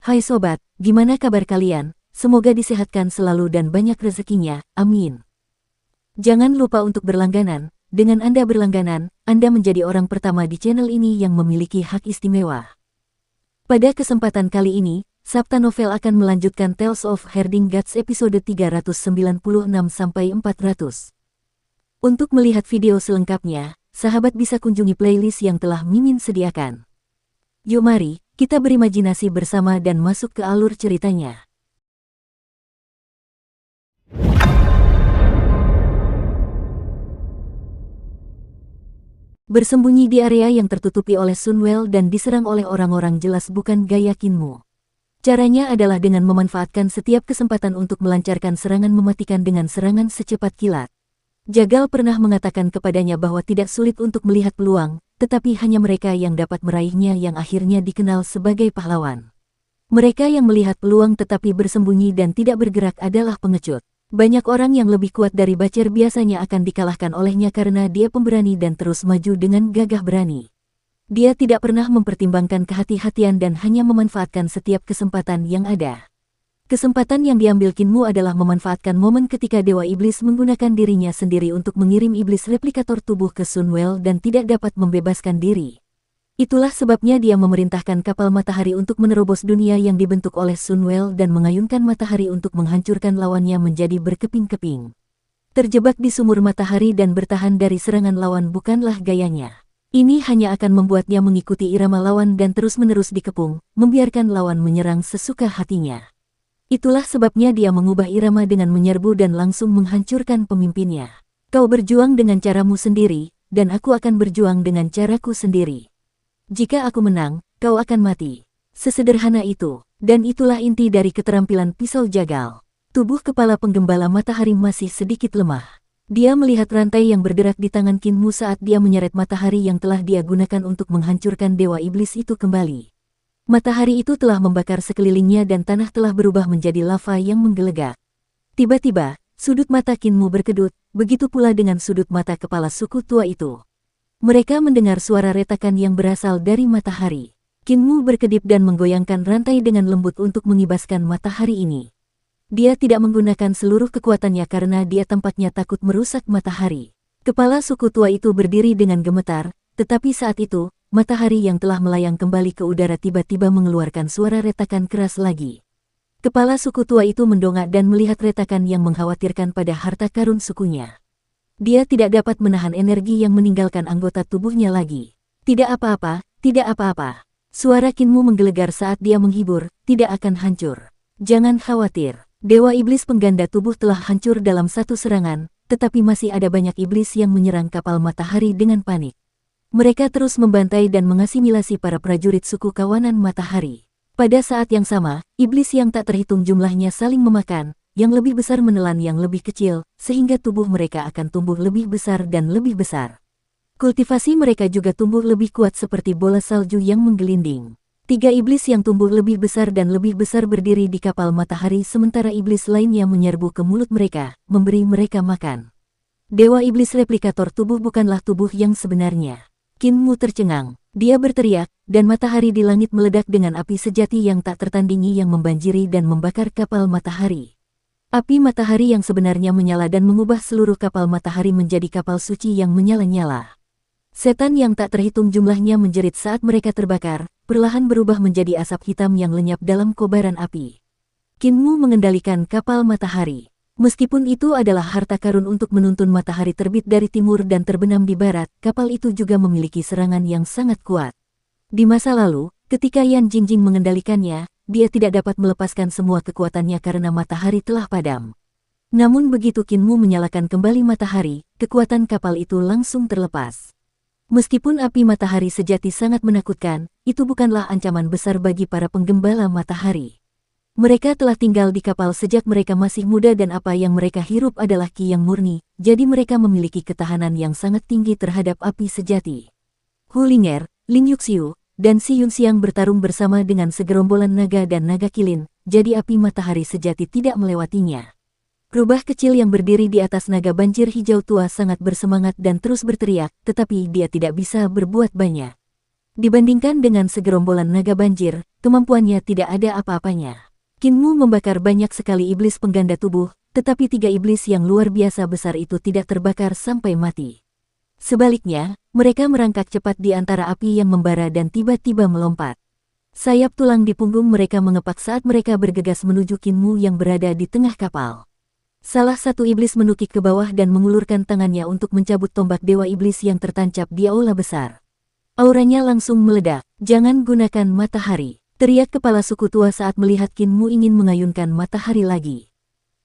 Hai sobat, gimana kabar kalian? Semoga disehatkan selalu dan banyak rezekinya, amin. Jangan lupa untuk berlangganan. Dengan Anda berlangganan, Anda menjadi orang pertama di channel ini yang memiliki hak istimewa. Pada kesempatan kali ini, Sabta Novel akan melanjutkan Tales of Herding Gods episode 396-400. Untuk melihat video selengkapnya, sahabat bisa kunjungi playlist yang telah Mimin sediakan. Yuk mari, kita berimajinasi bersama dan masuk ke alur ceritanya. Bersembunyi di area yang tertutupi oleh Sunwell dan diserang oleh orang-orang jelas bukan gaya Kinmu. Caranya adalah dengan memanfaatkan setiap kesempatan untuk melancarkan serangan mematikan dengan serangan secepat kilat. Jagal pernah mengatakan kepadanya bahwa tidak sulit untuk melihat peluang, tetapi hanya mereka yang dapat meraihnya yang akhirnya dikenal sebagai pahlawan. Mereka yang melihat peluang tetapi bersembunyi dan tidak bergerak adalah pengecut. Banyak orang yang lebih kuat dari Bacer biasanya akan dikalahkan olehnya karena dia pemberani dan terus maju dengan gagah berani. Dia tidak pernah mempertimbangkan kehati-hatian dan hanya memanfaatkan setiap kesempatan yang ada. Kesempatan yang diambil Kinmu adalah memanfaatkan momen ketika Dewa Iblis menggunakan dirinya sendiri untuk mengirim iblis replikator tubuh ke Sunwell dan tidak dapat membebaskan diri. Itulah sebabnya dia memerintahkan kapal matahari untuk menerobos dunia yang dibentuk oleh Sunwell dan mengayunkan matahari untuk menghancurkan lawannya menjadi berkeping-keping. Terjebak di sumur matahari dan bertahan dari serangan lawan bukanlah gayanya. Ini hanya akan membuatnya mengikuti irama lawan dan terus-menerus dikepung, membiarkan lawan menyerang sesuka hatinya. Itulah sebabnya dia mengubah irama dengan menyerbu dan langsung menghancurkan pemimpinnya. Kau berjuang dengan caramu sendiri, dan aku akan berjuang dengan caraku sendiri. Jika aku menang, kau akan mati. Sesederhana itu, dan itulah inti dari keterampilan pisau jagal. Tubuh kepala penggembala matahari masih sedikit lemah. Dia melihat rantai yang bergerak di tangan Kinmu saat dia menyeret matahari yang telah dia gunakan untuk menghancurkan Dewa Iblis itu kembali. Matahari itu telah membakar sekelilingnya dan tanah telah berubah menjadi lava yang menggelegak. Tiba-tiba, sudut mata Kinmu berkedut, begitu pula dengan sudut mata kepala suku tua itu. Mereka mendengar suara retakan yang berasal dari matahari. Kinmu berkedip dan menggoyangkan rantai dengan lembut untuk mengibaskan matahari ini. Dia tidak menggunakan seluruh kekuatannya karena dia tampaknya takut merusak matahari. Kepala suku tua itu berdiri dengan gemetar, tetapi saat itu, matahari yang telah melayang kembali ke udara tiba-tiba mengeluarkan suara retakan keras lagi. Kepala suku tua itu mendongak dan melihat retakan yang mengkhawatirkan pada harta karun sukunya. Dia tidak dapat menahan energi yang meninggalkan anggota tubuhnya lagi. Tidak apa-apa, tidak apa-apa. Suara Kinmu menggelegar saat dia menghibur, tidak akan hancur. Jangan khawatir. Dewa Iblis pengganda tubuh telah hancur dalam satu serangan, tetapi masih ada banyak iblis yang menyerang kapal matahari dengan panik. Mereka terus membantai dan mengasimilasi para prajurit suku kawanan matahari. Pada saat yang sama, iblis yang tak terhitung jumlahnya saling memakan, yang lebih besar menelan yang lebih kecil, sehingga tubuh mereka akan tumbuh lebih besar dan lebih besar. Kultivasi mereka juga tumbuh lebih kuat seperti bola salju yang menggelinding. 3 iblis yang tumbuh lebih besar dan lebih besar berdiri di kapal matahari sementara iblis lainnya menyerbu ke mulut mereka, memberi mereka makan. Dewa Iblis replikator tubuh bukanlah tubuh yang sebenarnya. Kinmu tercengang. Dia berteriak, dan matahari di langit meledak dengan api sejati yang tak tertandingi yang membanjiri dan membakar kapal matahari. Api matahari yang sebenarnya menyala dan mengubah seluruh kapal matahari menjadi kapal suci yang menyala-nyala. Setan yang tak terhitung jumlahnya menjerit saat mereka terbakar, perlahan berubah menjadi asap hitam yang lenyap dalam kobaran api. Kinmu mengendalikan kapal matahari. Meskipun itu adalah harta karun untuk menuntun matahari terbit dari timur dan terbenam di barat, kapal itu juga memiliki serangan yang sangat kuat. Di masa lalu, ketika Yan Jingjing mengendalikannya, dia tidak dapat melepaskan semua kekuatannya karena matahari telah padam. Namun begitu Kinmu menyalakan kembali matahari, kekuatan kapal itu langsung terlepas. Meskipun api matahari sejati sangat menakutkan, itu bukanlah ancaman besar bagi para penggembala matahari. Mereka telah tinggal di kapal sejak mereka masih muda dan apa yang mereka hirup adalah ki yang murni, jadi mereka memiliki ketahanan yang sangat tinggi terhadap api sejati. Hu Ling'er, Ling Yuxiu, dan Si Yunxiang bertarung bersama dengan segerombolan naga dan naga kilin, jadi api matahari sejati tidak melewatinya. Rubah kecil yang berdiri di atas naga banjir hijau tua sangat bersemangat dan terus berteriak, tetapi dia tidak bisa berbuat banyak. Dibandingkan dengan segerombolan naga banjir, kemampuannya tidak ada apa-apanya. Kinmu membakar banyak sekali iblis pengganda tubuh, tetapi 3 iblis yang luar biasa besar itu tidak terbakar sampai mati. Sebaliknya, mereka merangkak cepat di antara api yang membara dan tiba-tiba melompat. Sayap tulang di punggung mereka mengepak saat mereka bergegas menuju Kinmu yang berada di tengah kapal. Salah satu iblis menukik ke bawah dan mengulurkan tangannya untuk mencabut tombak dewa iblis yang tertancap di aula besar. Auranya langsung meledak. "Jangan gunakan matahari," teriak kepala suku tua saat melihat Kinmu ingin mengayunkan matahari lagi.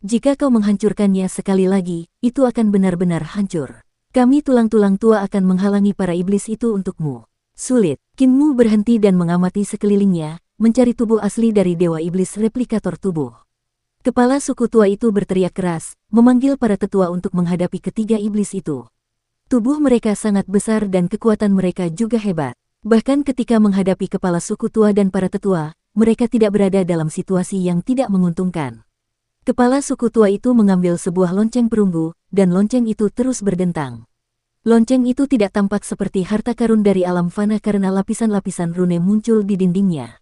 "Jika kau menghancurkannya sekali lagi, itu akan benar-benar hancur. Kami tulang-tulang tua akan menghalangi para iblis itu untukmu." Sulit. Kinmu berhenti dan mengamati sekelilingnya, mencari tubuh asli dari dewa iblis replikator tubuh. Kepala suku tua itu berteriak keras, memanggil para tetua untuk menghadapi ketiga iblis itu. Tubuh mereka sangat besar dan kekuatan mereka juga hebat. Bahkan ketika menghadapi kepala suku tua dan para tetua, mereka tidak berada dalam situasi yang tidak menguntungkan. Kepala suku tua itu mengambil sebuah lonceng perunggu, dan lonceng itu terus berdentang. Lonceng itu tidak tampak seperti harta karun dari alam fana karena lapisan-lapisan rune muncul di dindingnya.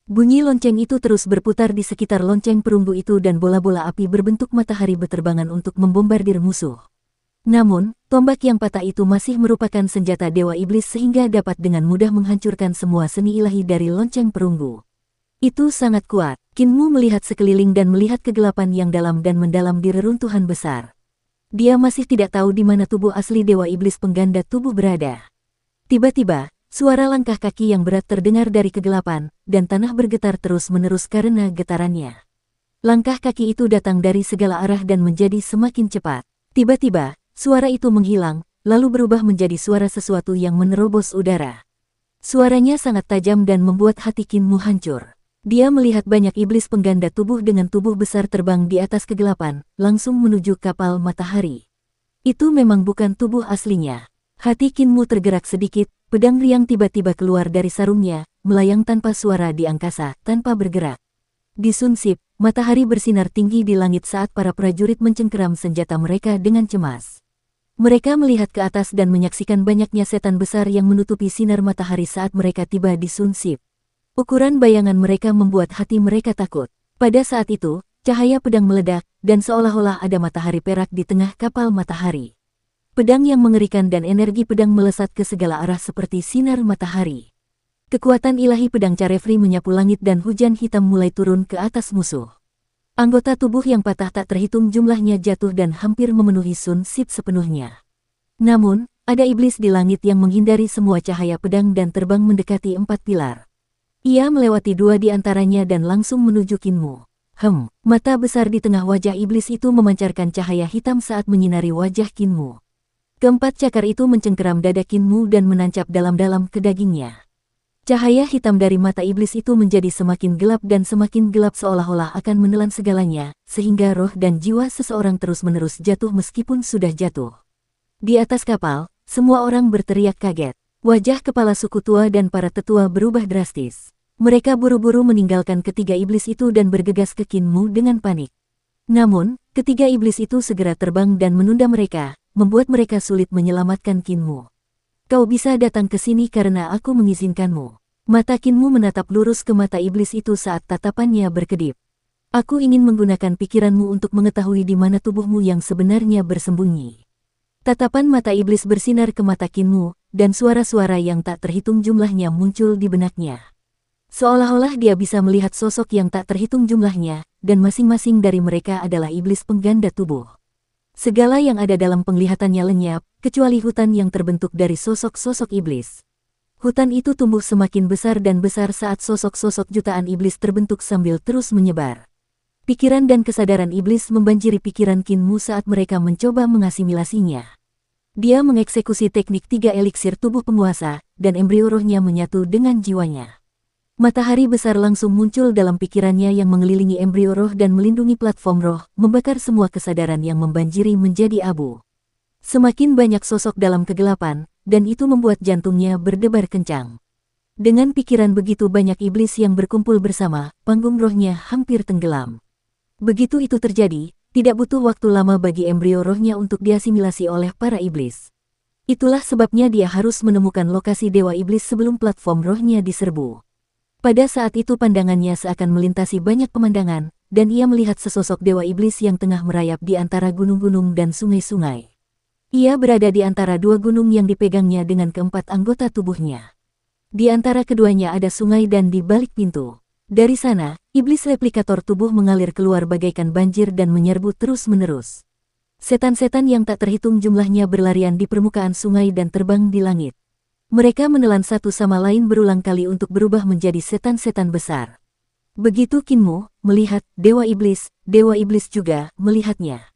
Bunyi lonceng itu terus berputar di sekitar lonceng perunggu itu dan bola-bola api berbentuk matahari berterbangan untuk membombardir musuh. Namun, tombak yang patah itu masih merupakan senjata dewa iblis sehingga dapat dengan mudah menghancurkan semua seni ilahi dari lonceng perunggu. Itu sangat kuat. Kinmu melihat sekeliling dan melihat kegelapan yang dalam dan mendalam di reruntuhan besar. Dia masih tidak tahu di mana tubuh asli dewa iblis pengganda tubuh berada. Tiba-tiba, suara langkah kaki yang berat terdengar dari kegelapan, dan tanah bergetar terus-menerus karena getarannya. Langkah kaki itu datang dari segala arah dan menjadi semakin cepat. Tiba-tiba, suara itu menghilang, lalu berubah menjadi suara sesuatu yang menerobos udara. Suaranya sangat tajam dan membuat hati Kinmu hancur. Dia melihat banyak iblis pengganda tubuh dengan tubuh besar terbang di atas kegelapan, langsung menuju kapal matahari. Itu memang bukan tubuh aslinya. Hati Kinmu tergerak sedikit, pedang riang tiba-tiba keluar dari sarungnya, melayang tanpa suara di angkasa, tanpa bergerak. Di Sunsip, matahari bersinar tinggi di langit saat para prajurit mencengkeram senjata mereka dengan cemas. Mereka melihat ke atas dan menyaksikan banyaknya setan besar yang menutupi sinar matahari saat mereka tiba di Sunsip. Ukuran bayangan mereka membuat hati mereka takut. Pada saat itu, cahaya pedang meledak, dan seolah-olah ada matahari perak di tengah kapal matahari. Pedang yang mengerikan dan energi pedang melesat ke segala arah seperti sinar matahari. Kekuatan ilahi pedang Carefree menyapu langit dan hujan hitam mulai turun ke atas musuh. Anggota tubuh yang patah tak terhitung jumlahnya jatuh dan hampir memenuhi Sunsip sepenuhnya. Namun, ada iblis di langit yang menghindari semua cahaya pedang dan terbang mendekati 4 pilar. Ia melewati 2 di antaranya dan langsung menuju Kinmu. Mata besar di tengah wajah iblis itu memancarkan cahaya hitam saat menyinari wajah Kinmu. Keempat cakar itu mencengkeram dada Kinmu dan menancap dalam-dalam ke dagingnya. Cahaya hitam dari mata iblis itu menjadi semakin gelap dan semakin gelap seolah-olah akan menelan segalanya, sehingga roh dan jiwa seseorang terus-menerus jatuh meskipun sudah jatuh. Di atas kapal, semua orang berteriak kaget. Wajah kepala suku tua dan para tetua berubah drastis. Mereka buru-buru meninggalkan ketiga iblis itu dan bergegas ke Kinmu dengan panik. Namun, ketiga iblis itu segera terbang dan menunda mereka, membuat mereka sulit menyelamatkan Kinmu. "Kau bisa datang ke sini karena aku mengizinkanmu." Mata Kinmu menatap lurus ke mata iblis itu saat tatapannya berkedip. "Aku ingin menggunakan pikiranmu untuk mengetahui di mana tubuhmu yang sebenarnya bersembunyi." Tatapan mata iblis bersinar ke mata Kinmu, dan suara-suara yang tak terhitung jumlahnya muncul di benaknya. Seolah-olah dia bisa melihat sosok yang tak terhitung jumlahnya, dan masing-masing dari mereka adalah iblis pengganda tubuh. Segala yang ada dalam penglihatannya lenyap, kecuali hutan yang terbentuk dari sosok-sosok iblis. Hutan itu tumbuh semakin besar dan besar saat sosok-sosok jutaan iblis terbentuk sambil terus menyebar. Pikiran dan kesadaran iblis membanjiri pikiran Kinmu saat mereka mencoba mengasimilasinya. Dia mengeksekusi teknik 3 eliksir tubuh penguasa, dan embrio rohnya menyatu dengan jiwanya. Matahari besar langsung muncul dalam pikirannya yang mengelilingi embrio roh dan melindungi platform roh, membakar semua kesadaran yang membanjiri menjadi abu. Semakin banyak sosok dalam kegelapan, dan itu membuat jantungnya berdebar kencang. Dengan pikiran begitu banyak iblis yang berkumpul bersama, panggung rohnya hampir tenggelam. Begitu itu terjadi, tidak butuh waktu lama bagi embrio rohnya untuk diasimilasi oleh para iblis. Itulah sebabnya dia harus menemukan lokasi Dewa Iblis sebelum platform rohnya diserbu. Pada saat itu pandangannya seakan melintasi banyak pemandangan, dan ia melihat sesosok Dewa Iblis yang tengah merayap di antara gunung-gunung dan sungai-sungai. Ia berada di antara dua gunung yang dipegangnya dengan keempat anggota tubuhnya. Di antara keduanya ada sungai dan di balik pintu. Dari sana, iblis replikator tubuh mengalir keluar bagaikan banjir dan menyerbu terus-menerus. Setan-setan yang tak terhitung jumlahnya berlarian di permukaan sungai dan terbang di langit. Mereka menelan satu sama lain berulang kali untuk berubah menjadi setan-setan besar. Begitu Kinmu melihat Dewa Iblis juga melihatnya.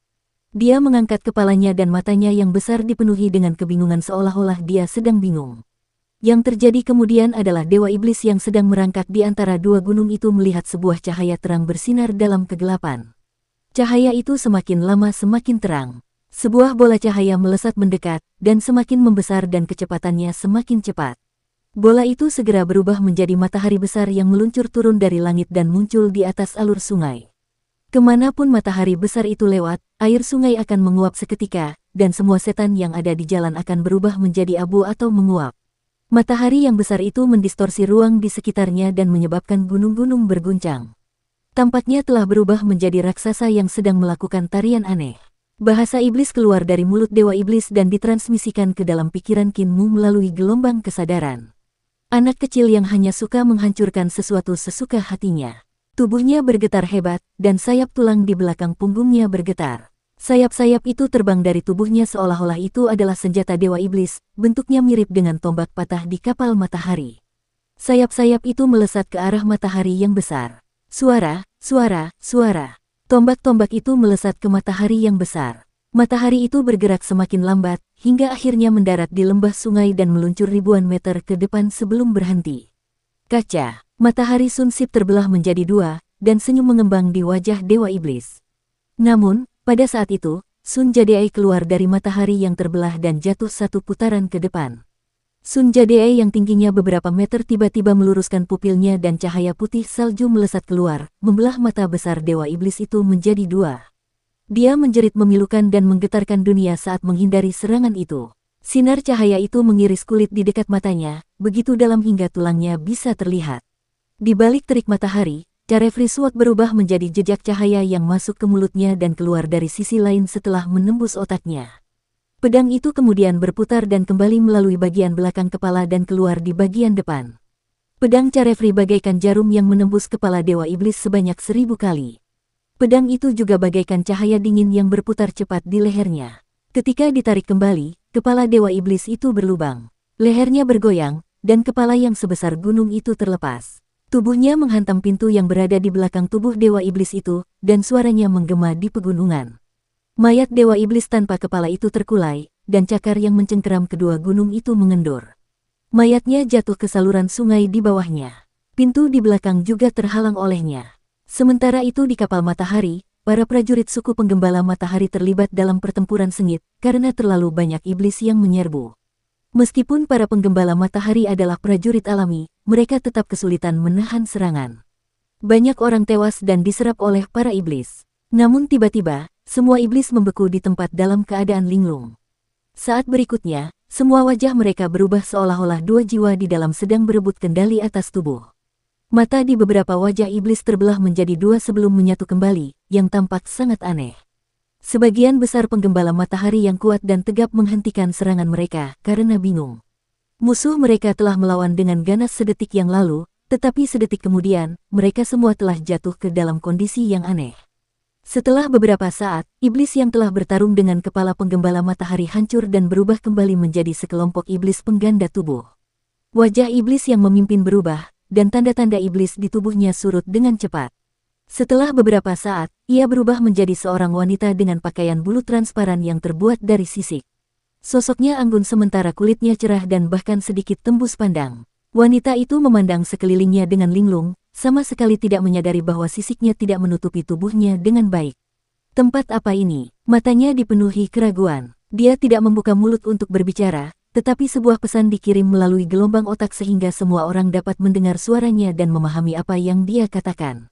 Dia mengangkat kepalanya dan matanya yang besar dipenuhi dengan kebingungan seolah-olah dia sedang bingung. Yang terjadi kemudian adalah Dewa Iblis yang sedang merangkak di antara dua gunung itu melihat sebuah cahaya terang bersinar dalam kegelapan. Cahaya itu semakin lama semakin terang. Sebuah bola cahaya melesat mendekat, dan semakin membesar dan kecepatannya semakin cepat. Bola itu segera berubah menjadi matahari besar yang meluncur turun dari langit dan muncul di atas alur sungai. Kemanapun matahari besar itu lewat, air sungai akan menguap seketika, dan semua setan yang ada di jalan akan berubah menjadi abu atau menguap. Matahari yang besar itu mendistorsi ruang di sekitarnya dan menyebabkan gunung-gunung berguncang. Tampaknya telah berubah menjadi raksasa yang sedang melakukan tarian aneh. Bahasa iblis keluar dari mulut Dewa Iblis dan ditransmisikan ke dalam pikiran Kinmu melalui gelombang kesadaran. Anak kecil yang hanya suka menghancurkan sesuatu sesuka hatinya. Tubuhnya bergetar hebat, dan sayap tulang di belakang punggungnya bergetar. Sayap-sayap itu terbang dari tubuhnya seolah-olah itu adalah senjata Dewa Iblis, bentuknya mirip dengan tombak patah di kapal matahari. Sayap-sayap itu melesat ke arah matahari yang besar. Suara. Tombak-tombak itu melesat ke matahari yang besar. Matahari itu bergerak semakin lambat, hingga akhirnya mendarat di lembah sungai dan meluncur ribuan meter ke depan sebelum berhenti. Kaca. Matahari Sunsip terbelah menjadi dua, dan senyum mengembang di wajah Dewa Iblis. Namun, pada saat itu, Sun Jadei keluar dari matahari yang terbelah dan jatuh satu putaran ke depan. Sun Jadei yang tingginya beberapa meter tiba-tiba meluruskan pupilnya dan cahaya putih salju melesat keluar, membelah mata besar Dewa Iblis itu menjadi dua. Dia menjerit memilukan dan menggetarkan dunia saat menghindari serangan itu. Sinar cahaya itu mengiris kulit di dekat matanya, begitu dalam hingga tulangnya bisa terlihat. Di balik terik matahari, Carefree Sword berubah menjadi jejak cahaya yang masuk ke mulutnya dan keluar dari sisi lain setelah menembus otaknya. Pedang itu kemudian berputar dan kembali melalui bagian belakang kepala dan keluar di bagian depan. Pedang Carefree bagaikan jarum yang menembus kepala Dewa Iblis sebanyak 1000 kali. Pedang itu juga bagaikan cahaya dingin yang berputar cepat di lehernya. Ketika ditarik kembali, kepala Dewa Iblis itu berlubang. Lehernya bergoyang, dan kepala yang sebesar gunung itu terlepas. Tubuhnya menghantam pintu yang berada di belakang tubuh Dewa Iblis itu, dan suaranya menggema di pegunungan. Mayat Dewa Iblis tanpa kepala itu terkulai, dan cakar yang mencengkeram kedua gunung itu mengendur. Mayatnya jatuh ke saluran sungai di bawahnya. Pintu di belakang juga terhalang olehnya. Sementara itu di kapal matahari, para prajurit suku penggembala matahari terlibat dalam pertempuran sengit, karena terlalu banyak iblis yang menyerbu. Meskipun para penggembala matahari adalah prajurit alami, mereka tetap kesulitan menahan serangan. Banyak orang tewas dan diserap oleh para iblis. Namun tiba-tiba, semua iblis membeku di tempat dalam keadaan linglung. Saat berikutnya, semua wajah mereka berubah seolah-olah dua jiwa di dalam sedang berebut kendali atas tubuh. Mata di beberapa wajah iblis terbelah menjadi dua sebelum menyatu kembali, yang tampak sangat aneh. Sebagian besar penggembala matahari yang kuat dan tegap menghentikan serangan mereka karena bingung. Musuh mereka telah melawan dengan ganas sedetik yang lalu, tetapi sedetik kemudian, mereka semua telah jatuh ke dalam kondisi yang aneh. Setelah beberapa saat, iblis yang telah bertarung dengan kepala penggembala matahari hancur dan berubah kembali menjadi sekelompok iblis pengganda tubuh. Wajah iblis yang memimpin berubah, dan tanda-tanda iblis di tubuhnya surut dengan cepat. Setelah beberapa saat, ia berubah menjadi seorang wanita dengan pakaian bulu transparan yang terbuat dari sisik. Sosoknya anggun sementara kulitnya cerah dan bahkan sedikit tembus pandang. Wanita itu memandang sekelilingnya dengan linglung, sama sekali tidak menyadari bahwa sisiknya tidak menutupi tubuhnya dengan baik. Tempat apa ini? Matanya dipenuhi keraguan. Dia tidak membuka mulut untuk berbicara, tetapi sebuah pesan dikirim melalui gelombang otak sehingga semua orang dapat mendengar suaranya dan memahami apa yang dia katakan.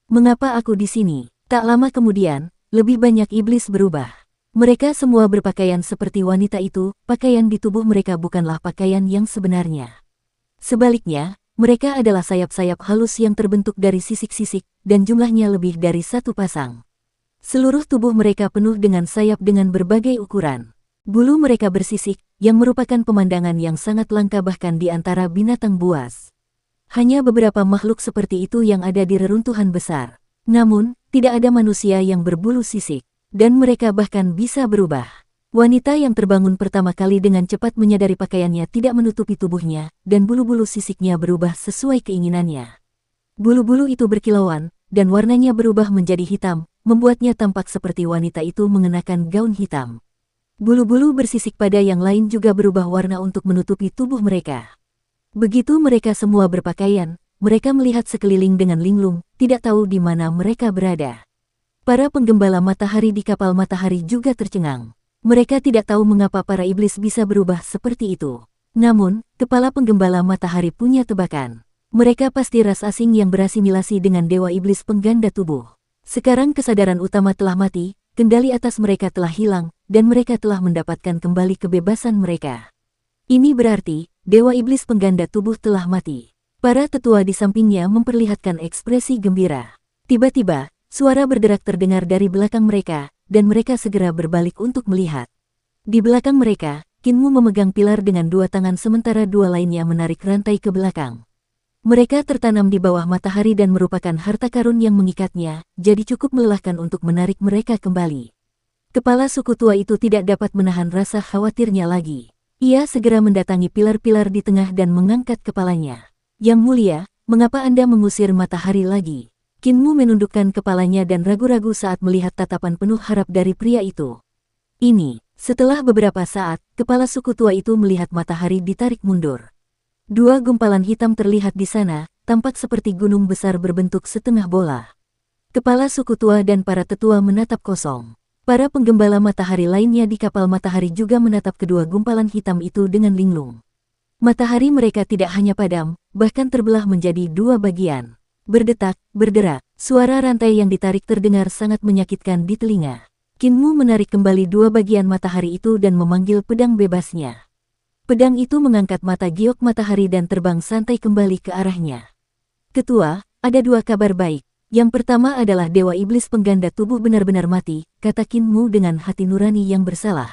Mengapa aku di sini? Tak lama kemudian, lebih banyak iblis berubah. Mereka semua berpakaian seperti wanita itu, pakaian di tubuh mereka bukanlah pakaian yang sebenarnya. Sebaliknya, mereka adalah sayap-sayap halus yang terbentuk dari sisik-sisik, dan jumlahnya lebih dari satu pasang. Seluruh tubuh mereka penuh dengan sayap dengan berbagai ukuran. Bulu mereka bersisik, yang merupakan pemandangan yang sangat langka bahkan di antara binatang buas. Hanya beberapa makhluk seperti itu yang ada di reruntuhan besar. Namun, tidak ada manusia yang berbulu sisik. Dan mereka bahkan bisa berubah. Wanita yang terbangun pertama kali dengan cepat menyadari pakaiannya tidak menutupi tubuhnya, dan bulu-bulu sisiknya berubah sesuai keinginannya. Bulu-bulu itu berkilauan, dan warnanya berubah menjadi hitam, membuatnya tampak seperti wanita itu mengenakan gaun hitam. Bulu-bulu bersisik pada yang lain juga berubah warna untuk menutupi tubuh mereka. Begitu mereka semua berpakaian, mereka melihat sekeliling dengan linglung, tidak tahu di mana mereka berada. Para penggembala matahari di kapal matahari juga tercengang. Mereka tidak tahu mengapa para iblis bisa berubah seperti itu. Namun, kepala penggembala matahari punya tebakan. Mereka pasti ras asing yang berasimilasi dengan dewa iblis pengganda tubuh. Sekarang kesadaran utama telah mati, kendali atas mereka telah hilang, dan mereka telah mendapatkan kembali kebebasan mereka. Ini berarti, dewa iblis pengganda tubuh telah mati. Para tetua di sampingnya memperlihatkan ekspresi gembira. Tiba-tiba, suara berderak terdengar dari belakang mereka, dan mereka segera berbalik untuk melihat. Di belakang mereka, Kinmu memegang pilar dengan dua tangan sementara dua lainnya menarik rantai ke belakang. Mereka tertanam di bawah matahari dan merupakan harta karun yang mengikatnya, jadi cukup melelahkan untuk menarik mereka kembali. Kepala suku tua itu tidak dapat menahan rasa khawatirnya lagi. Ia segera mendatangi pilar-pilar di tengah dan mengangkat kepalanya. Yang mulia, mengapa Anda mengusir matahari lagi? Kinmu menundukkan kepalanya dan ragu-ragu saat melihat tatapan penuh harap dari pria itu. Setelah beberapa saat, kepala suku tua itu melihat matahari ditarik mundur. Dua gumpalan hitam terlihat di sana, tampak seperti gunung besar berbentuk setengah bola. Kepala suku tua dan para tetua menatap kosong. Para penggembala matahari lainnya di kapal matahari juga menatap kedua gumpalan hitam itu dengan linglung. Matahari mereka tidak hanya padam, bahkan terbelah menjadi dua bagian. Berdetak, berderak, suara rantai yang ditarik terdengar sangat menyakitkan di telinga. Kinmu menarik kembali dua bagian matahari itu dan memanggil pedang bebasnya. Pedang itu mengangkat mata giok matahari dan terbang santai kembali ke arahnya. Ketua, ada dua kabar baik. Yang pertama adalah dewa iblis pengganda tubuh benar-benar mati, kata Kinmu dengan hati nurani yang bersalah.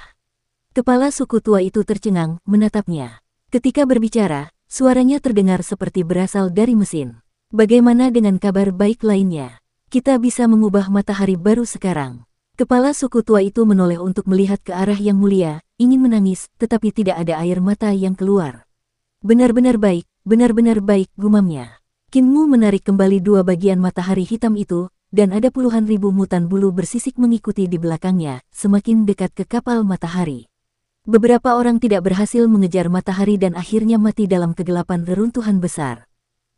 Kepala suku tua itu tercengang, menatapnya. Ketika berbicara, suaranya terdengar seperti berasal dari mesin. Bagaimana dengan kabar baik lainnya? Kita bisa mengubah matahari baru sekarang. Kepala suku tua itu menoleh untuk melihat ke arah yang mulia, ingin menangis, tetapi tidak ada air mata yang keluar. Benar-benar baik, gumamnya. Kinmu menarik kembali dua bagian matahari hitam itu, dan ada puluhan ribu mutan bulu bersisik mengikuti di belakangnya, semakin dekat ke kapal matahari. Beberapa orang tidak berhasil mengejar matahari dan akhirnya mati dalam kegelapan reruntuhan besar.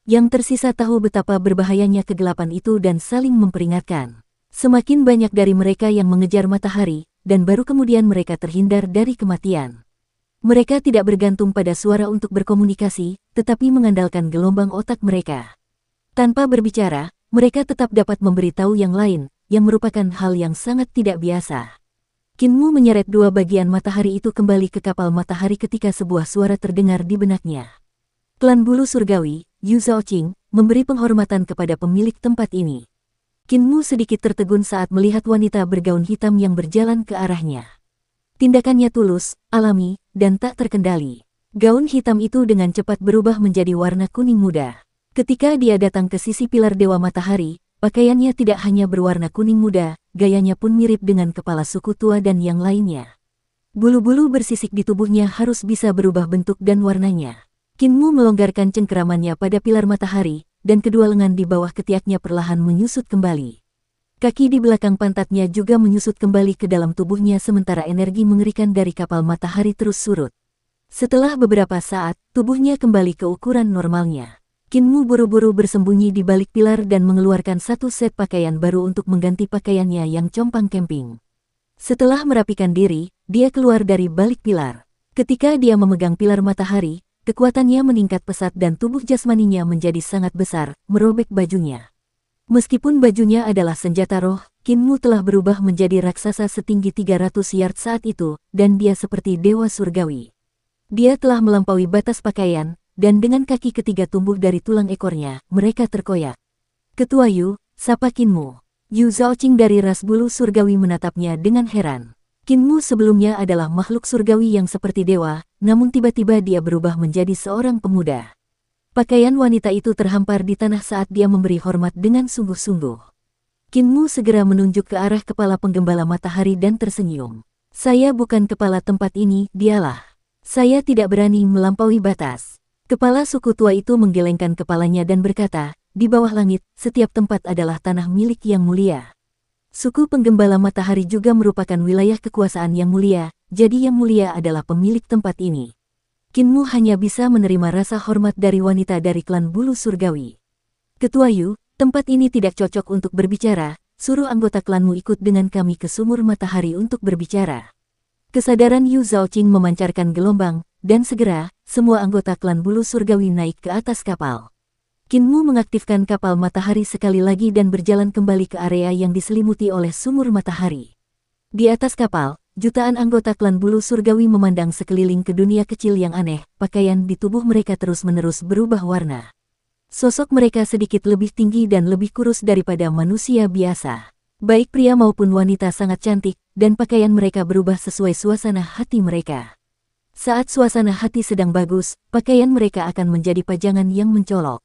Yang tersisa tahu betapa berbahayanya kegelapan itu dan saling memperingatkan. Semakin banyak dari mereka yang mengejar matahari, dan baru kemudian mereka terhindar dari kematian. Mereka tidak bergantung pada suara untuk berkomunikasi, tetapi mengandalkan gelombang otak mereka. Tanpa berbicara, mereka tetap dapat memberitahu yang lain, yang merupakan hal yang sangat tidak biasa. Kinmu menyeret dua bagian matahari itu kembali ke kapal matahari ketika sebuah suara terdengar di benaknya. Klan bulu surgawi, Yu Zhaoqing, memberi penghormatan kepada pemilik tempat ini. Kinmu sedikit tertegun saat melihat wanita bergaun hitam yang berjalan ke arahnya. Tindakannya tulus, alami, dan tak terkendali. Gaun hitam itu dengan cepat berubah menjadi warna kuning muda. Ketika dia datang ke sisi pilar Dewa Matahari, pakaiannya tidak hanya berwarna kuning muda, gayanya pun mirip dengan kepala suku tua dan yang lainnya. Bulu-bulu bersisik di tubuhnya harus bisa berubah bentuk dan warnanya. Kinmu melonggarkan cengkeramannya pada pilar matahari, dan kedua lengan di bawah ketiaknya perlahan menyusut kembali. Kaki di belakang pantatnya juga menyusut kembali ke dalam tubuhnya sementara energi mengerikan dari kapal matahari terus surut. Setelah beberapa saat, tubuhnya kembali ke ukuran normalnya. Kinmu buru-buru bersembunyi di balik pilar dan mengeluarkan satu set pakaian baru untuk mengganti pakaiannya yang compang-camping. Setelah merapikan diri, dia keluar dari balik pilar. Ketika dia memegang pilar matahari, kekuatannya meningkat pesat dan tubuh jasmaninya menjadi sangat besar, merobek bajunya. Meskipun bajunya adalah senjata roh, Kinmu telah berubah menjadi raksasa setinggi 300 yard saat itu, dan dia seperti dewa surgawi. Dia telah melampaui batas pakaian, dan dengan kaki ketiga tumbuh dari tulang ekornya, mereka terkoyak. Ketua Yu, sapa Kinmu. Yu Zhaoqing dari ras bulu surgawi menatapnya dengan heran. Kinmu sebelumnya adalah makhluk surgawi yang seperti dewa, namun tiba-tiba dia berubah menjadi seorang pemuda. Pakaian wanita itu terhampar di tanah saat dia memberi hormat dengan sungguh-sungguh. Kinmu segera menunjuk ke arah kepala penggembala matahari dan tersenyum. Saya bukan kepala tempat ini, dialah. Saya tidak berani melampaui batas. Kepala suku tua itu menggelengkan kepalanya dan berkata, di bawah langit, setiap tempat adalah tanah milik yang mulia. Suku penggembala matahari juga merupakan wilayah kekuasaan yang mulia, jadi yang mulia adalah pemilik tempat ini. Kinmu hanya bisa menerima rasa hormat dari wanita dari klan bulu surgawi. Ketua Yu, tempat ini tidak cocok untuk berbicara, suruh anggota klanmu ikut dengan kami ke sumur matahari untuk berbicara. Kesadaran Yu Zhaoqing memancarkan gelombang, dan segera, semua anggota klan bulu surgawi naik ke atas kapal. Kinmu mengaktifkan kapal matahari sekali lagi dan berjalan kembali ke area yang diselimuti oleh sumur matahari. Di atas kapal, jutaan anggota klan bulu surgawi memandang sekeliling ke dunia kecil yang aneh, pakaian di tubuh mereka terus-menerus berubah warna. Sosok mereka sedikit lebih tinggi dan lebih kurus daripada manusia biasa. Baik pria maupun wanita sangat cantik, dan pakaian mereka berubah sesuai suasana hati mereka. Saat suasana hati sedang bagus, pakaian mereka akan menjadi pajangan yang mencolok.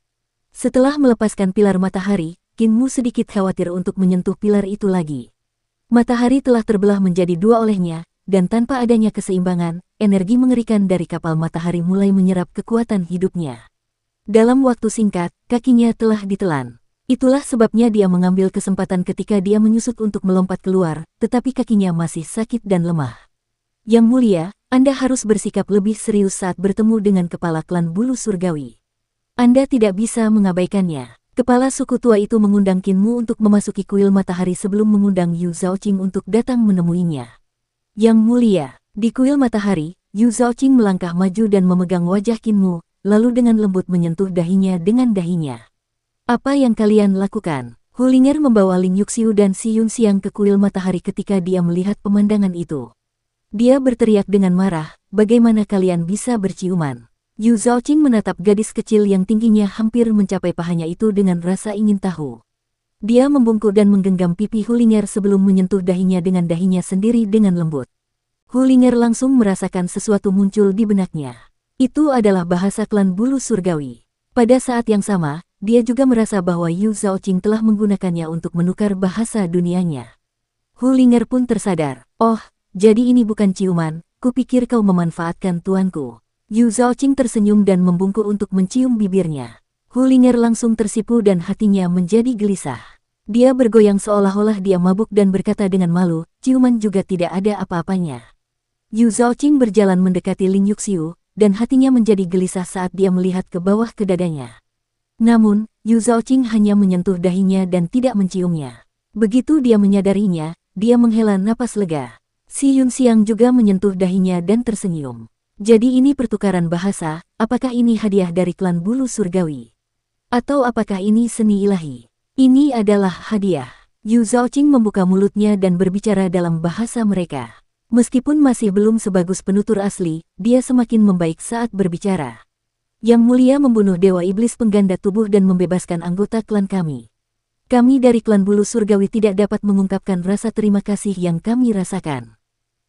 Setelah melepaskan pilar matahari, Kinmu sedikit khawatir untuk menyentuh pilar itu lagi. Matahari telah terbelah menjadi dua olehnya, dan tanpa adanya keseimbangan, energi mengerikan dari kapal matahari mulai menyerap kekuatan hidupnya. Dalam waktu singkat, kakinya telah ditelan. Itulah sebabnya dia mengambil kesempatan ketika dia menyusut untuk melompat keluar, tetapi kakinya masih sakit dan lemah. Yang mulia, Anda harus bersikap lebih serius saat bertemu dengan kepala klan bulu surgawi. Anda tidak bisa mengabaikannya. Kepala suku tua itu mengundang Kinmu untuk memasuki kuil matahari sebelum mengundang Yu Zhaoqing untuk datang menemuinya. Yang mulia, di kuil matahari, Yu Zhaoqing melangkah maju dan memegang wajah Kinmu, lalu dengan lembut menyentuh dahinya dengan dahinya. Apa yang kalian lakukan? Hulinger membawa Ling Yuxiu dan Si Yunxiang ke kuil matahari ketika dia melihat pemandangan itu. Dia berteriak dengan marah, bagaimana kalian bisa berciuman? Yu Zhaoqing menatap gadis kecil yang tingginya hampir mencapai pahanya itu dengan rasa ingin tahu. Dia membungkuk dan menggenggam pipi Hulinger sebelum menyentuh dahinya dengan dahinya sendiri dengan lembut. Hulinger langsung merasakan sesuatu muncul di benaknya. Itu adalah bahasa klan bulu surgawi. Pada saat yang sama, dia juga merasa bahwa Yu Zhaoqing telah menggunakannya untuk menukar bahasa dunianya. Hulinger pun tersadar. Oh, jadi ini bukan ciuman, kupikir kau memanfaatkan tuanku. Yu Zhaoqing tersenyum dan membungkuk untuk mencium bibirnya. Hulinger langsung tersipu dan hatinya menjadi gelisah. Dia bergoyang seolah-olah dia mabuk dan berkata dengan malu, ciuman juga tidak ada apa-apanya. Yu Zhaoqing berjalan mendekati Ling Yuxiu, dan hatinya menjadi gelisah saat dia melihat ke bawah ke dadanya. Namun, Yu Zhaoqing hanya menyentuh dahinya dan tidak menciumnya. Begitu dia menyadarinya, dia menghela napas lega. Si Yunxiang juga menyentuh dahinya dan tersenyum. Jadi ini pertukaran bahasa, apakah ini hadiah dari klan bulu surgawi? Atau apakah ini seni ilahi? Ini adalah hadiah. Yu Zhaoqing membuka mulutnya dan berbicara dalam bahasa mereka. Meskipun masih belum sebagus penutur asli, dia semakin membaik saat berbicara. Yang mulia membunuh dewa iblis pengganda tubuh dan membebaskan anggota klan kami. Kami dari klan bulu surgawi tidak dapat mengungkapkan rasa terima kasih yang kami rasakan.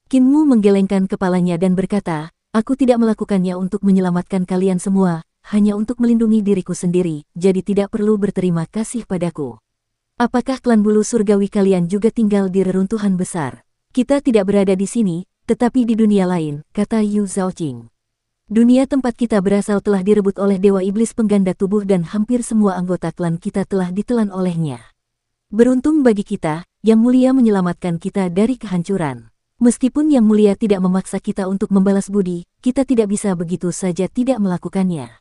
Kinmu menggelengkan kepalanya dan berkata, aku tidak melakukannya untuk menyelamatkan kalian semua, hanya untuk melindungi diriku sendiri, jadi tidak perlu berterima kasih padaku. Apakah klan bulu surgawi kalian juga tinggal di reruntuhan besar? Kita tidak berada di sini, tetapi di dunia lain, kata Yu Zhaoqing. Dunia tempat kita berasal telah direbut oleh dewa iblis pengganda tubuh dan hampir semua anggota klan kita telah ditelan olehnya. Beruntung bagi kita, Yang Mulia menyelamatkan kita dari kehancuran. Meskipun Yang Mulia tidak memaksa kita untuk membalas budi, kita tidak bisa begitu saja tidak melakukannya.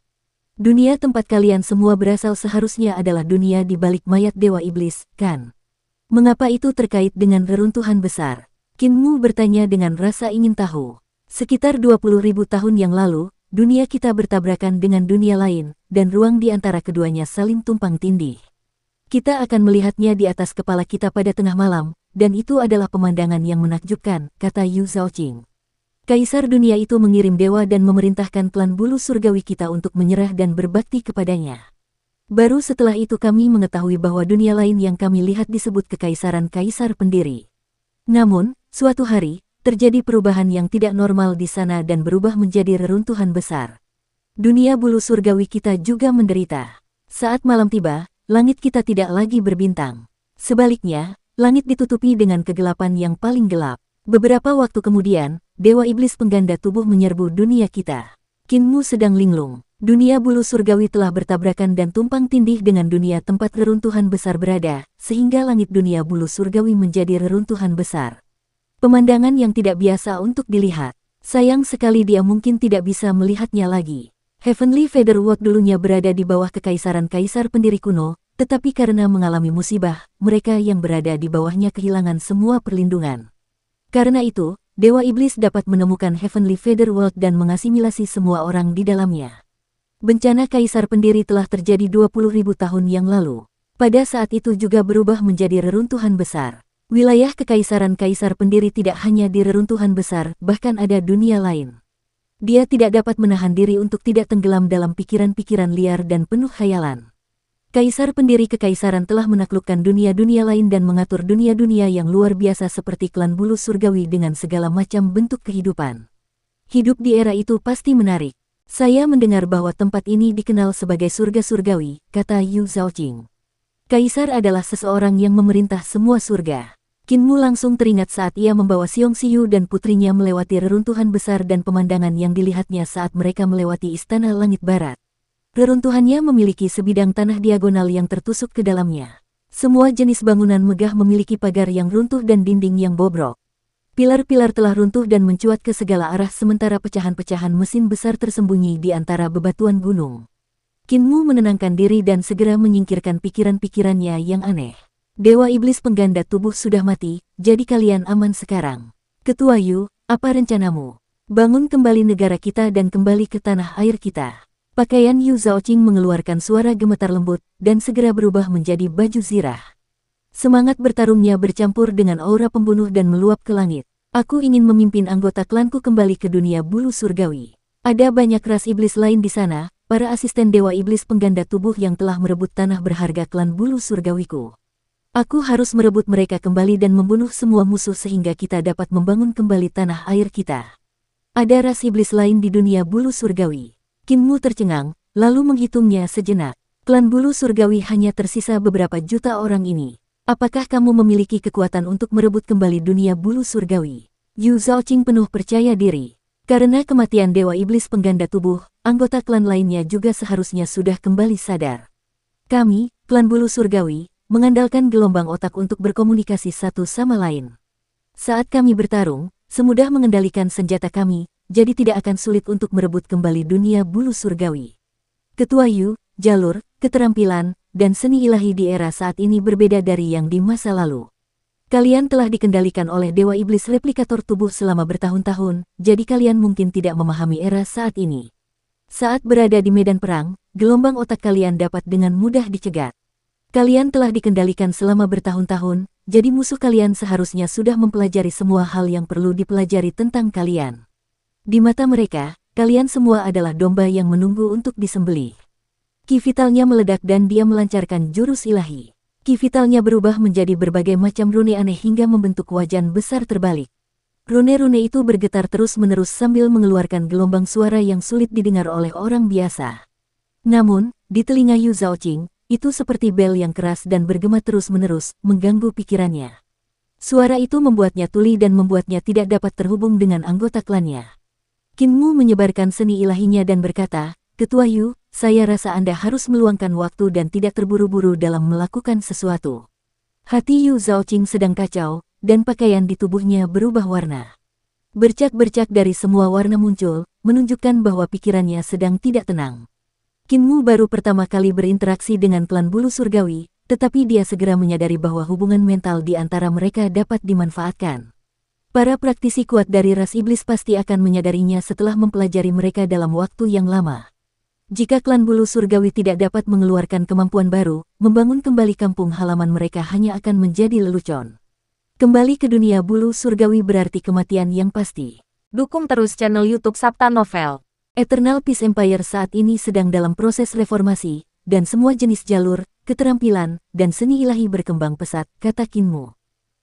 Dunia tempat kalian semua berasal seharusnya adalah dunia di balik mayat dewa iblis, kan? Mengapa itu terkait dengan reruntuhan besar? Kinmu bertanya dengan rasa ingin tahu. Sekitar 20.000 tahun yang lalu, dunia kita bertabrakan dengan dunia lain, dan ruang di antara keduanya saling tumpang tindih. Kita akan melihatnya di atas kepala kita pada tengah malam, dan itu adalah pemandangan yang menakjubkan, kata Yu Zhaoqing. Kaisar dunia itu mengirim dewa dan memerintahkan klan bulu surgawi kita untuk menyerah dan berbakti kepadanya. Baru setelah itu kami mengetahui bahwa dunia lain yang kami lihat disebut kekaisaran kaisar pendiri. Namun, suatu hari, terjadi perubahan yang tidak normal di sana dan berubah menjadi reruntuhan besar. Dunia bulu surgawi kita juga menderita. Saat malam tiba, langit kita tidak lagi berbintang. Sebaliknya, langit ditutupi dengan kegelapan yang paling gelap. Beberapa waktu kemudian, Dewa Iblis pengganda tubuh menyerbu dunia kita. Qinmu sedang linglung. Dunia bulu surgawi telah bertabrakan dan tumpang tindih dengan dunia tempat reruntuhan besar berada, sehingga langit dunia bulu surgawi menjadi reruntuhan besar. Pemandangan yang tidak biasa untuk dilihat. Sayang sekali dia mungkin tidak bisa melihatnya lagi. Heavenly Featherwalk dulunya berada di bawah kekaisaran kaisar pendiri kuno, tetapi karena mengalami musibah, mereka yang berada di bawahnya kehilangan semua perlindungan. Karena itu, Dewa Iblis dapat menemukan Heavenly Featherwalk dan mengasimilasi semua orang di dalamnya. Bencana kaisar pendiri telah terjadi 20.000 tahun yang lalu. Pada saat itu juga berubah menjadi reruntuhan besar. Wilayah kekaisaran kaisar pendiri tidak hanya di reruntuhan besar, bahkan ada dunia lain. Dia tidak dapat menahan diri untuk tidak tenggelam dalam pikiran-pikiran liar dan penuh khayalan. Kaisar pendiri kekaisaran telah menaklukkan dunia-dunia lain dan mengatur dunia-dunia yang luar biasa seperti klan bulu surgawi dengan segala macam bentuk kehidupan. Hidup di era itu pasti menarik. Saya mendengar bahwa tempat ini dikenal sebagai surga surgawi, kata Yu Zhaoqing. Kaisar adalah seseorang yang memerintah semua surga. Qinmu langsung teringat saat ia membawa Xiong Xiu dan putrinya melewati reruntuhan besar dan pemandangan yang dilihatnya saat mereka melewati Istana Langit Barat. Reruntuhannya memiliki sebidang tanah diagonal yang tertusuk ke dalamnya. Semua jenis bangunan megah memiliki pagar yang runtuh dan dinding yang bobrok. Pilar-pilar telah runtuh dan mencuat ke segala arah sementara pecahan-pecahan mesin besar tersembunyi di antara bebatuan gunung. Qinmu menenangkan diri dan segera menyingkirkan pikiran-pikirannya yang aneh. Dewa Iblis pengganda tubuh sudah mati, jadi kalian aman sekarang. Ketua Yu, apa rencanamu? Bangun kembali negara kita dan kembali ke tanah air kita. Pakaian Yu Zhaoqing mengeluarkan suara gemetar lembut, dan segera berubah menjadi baju zirah. Semangat bertarungnya bercampur dengan aura pembunuh dan meluap ke langit. Aku ingin memimpin anggota klanku kembali ke dunia bulu surgawi. Ada banyak ras iblis lain di sana, para asisten Dewa Iblis pengganda tubuh yang telah merebut tanah berharga klan bulu surgawiku. Aku harus merebut mereka kembali dan membunuh semua musuh sehingga kita dapat membangun kembali tanah air kita. Ada ras iblis lain di dunia bulu surgawi. Qinmu tercengang, lalu menghitungnya sejenak. Klan bulu surgawi hanya tersisa beberapa juta orang ini. Apakah kamu memiliki kekuatan untuk merebut kembali dunia bulu surgawi? Yu Zhaoqing penuh percaya diri. Karena kematian Dewa Iblis pengganda tubuh, anggota klan lainnya juga seharusnya sudah kembali sadar. Kami, klan bulu surgawi, mengandalkan gelombang otak untuk berkomunikasi satu sama lain. Saat kami bertarung, semudah mengendalikan senjata kami, jadi tidak akan sulit untuk merebut kembali dunia bulu surgawi. Ketua Yu, jalur, keterampilan, dan seni ilahi di era saat ini berbeda dari yang di masa lalu. Kalian telah dikendalikan oleh Dewa Iblis replikator tubuh selama bertahun-tahun, jadi kalian mungkin tidak memahami era saat ini. Saat berada di medan perang, gelombang otak kalian dapat dengan mudah dicegat. Kalian telah dikendalikan selama bertahun-tahun, jadi musuh kalian seharusnya sudah mempelajari semua hal yang perlu dipelajari tentang kalian. Di mata mereka, kalian semua adalah domba yang menunggu untuk disembelih. Ki vitalnya meledak dan dia melancarkan jurus ilahi. Ki vitalnya berubah menjadi berbagai macam rune aneh hingga membentuk wajan besar terbalik. Rune-rune itu bergetar terus-menerus sambil mengeluarkan gelombang suara yang sulit didengar oleh orang biasa. Namun, di telinga Yu Zhaoqing, itu seperti bel yang keras dan bergema terus-menerus, mengganggu pikirannya. Suara itu membuatnya tuli dan membuatnya tidak dapat terhubung dengan anggota klannya. Qinmu menyebarkan seni ilahinya dan berkata, Ketua Yu, saya rasa Anda harus meluangkan waktu dan tidak terburu-buru dalam melakukan sesuatu. Hati Yu Zhaoqing sedang kacau, dan pakaian di tubuhnya berubah warna. Bercak-bercak dari semua warna muncul, menunjukkan bahwa pikirannya sedang tidak tenang. Qinmu baru pertama kali berinteraksi dengan klan bulu surgawi, tetapi dia segera menyadari bahwa hubungan mental di antara mereka dapat dimanfaatkan. Para praktisi kuat dari ras iblis pasti akan menyadarinya setelah mempelajari mereka dalam waktu yang lama. Jika klan bulu surgawi tidak dapat mengeluarkan kemampuan baru, membangun kembali kampung halaman mereka hanya akan menjadi lelucon. Kembali ke dunia bulu surgawi berarti kematian yang pasti. Dukung terus channel YouTube Sabta Novel. Eternal Peace Empire saat ini sedang dalam proses reformasi, dan semua jenis jalur, keterampilan, dan seni ilahi berkembang pesat, kata Kinmu.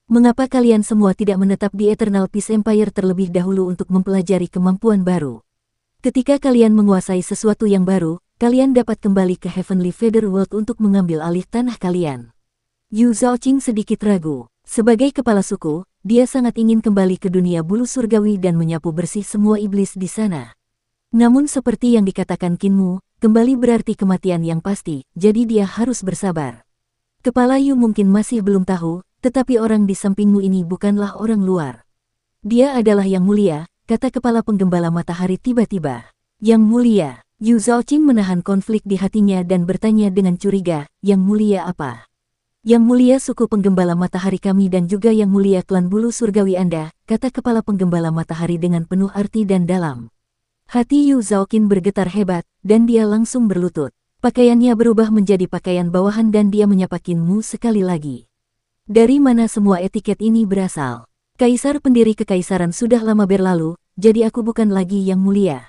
Mengapa kalian semua tidak menetap di Eternal Peace Empire terlebih dahulu untuk mempelajari kemampuan baru? Ketika kalian menguasai sesuatu yang baru, kalian dapat kembali ke Heavenly Feather World untuk mengambil alih tanah kalian. Yu Zhaoqing sedikit ragu. Sebagai kepala suku, dia sangat ingin kembali ke dunia bulu surgawi dan menyapu bersih semua iblis di sana. Namun seperti yang dikatakan Kinmu, kembali berarti kematian yang pasti, jadi dia harus bersabar. Kepala Yu mungkin masih belum tahu, tetapi orang di sampingmu ini bukanlah orang luar. Dia adalah Yang Mulia, kata kepala penggembala matahari tiba-tiba. Yang Mulia, Yu Zhaoqing menahan konflik di hatinya dan bertanya dengan curiga, Yang Mulia apa? Yang Mulia suku penggembala matahari kami dan juga Yang Mulia klan bulu surgawi Anda, kata kepala penggembala matahari dengan penuh arti dan dalam. Hati Yu Zhaoqing bergetar hebat, dan dia langsung berlutut. Pakaiannya berubah menjadi pakaian bawahan dan dia menyapa Kinmu sekali lagi. Dari mana semua etiket ini berasal? Kaisar pendiri kekaisaran sudah lama berlalu, jadi aku bukan lagi Yang Mulia.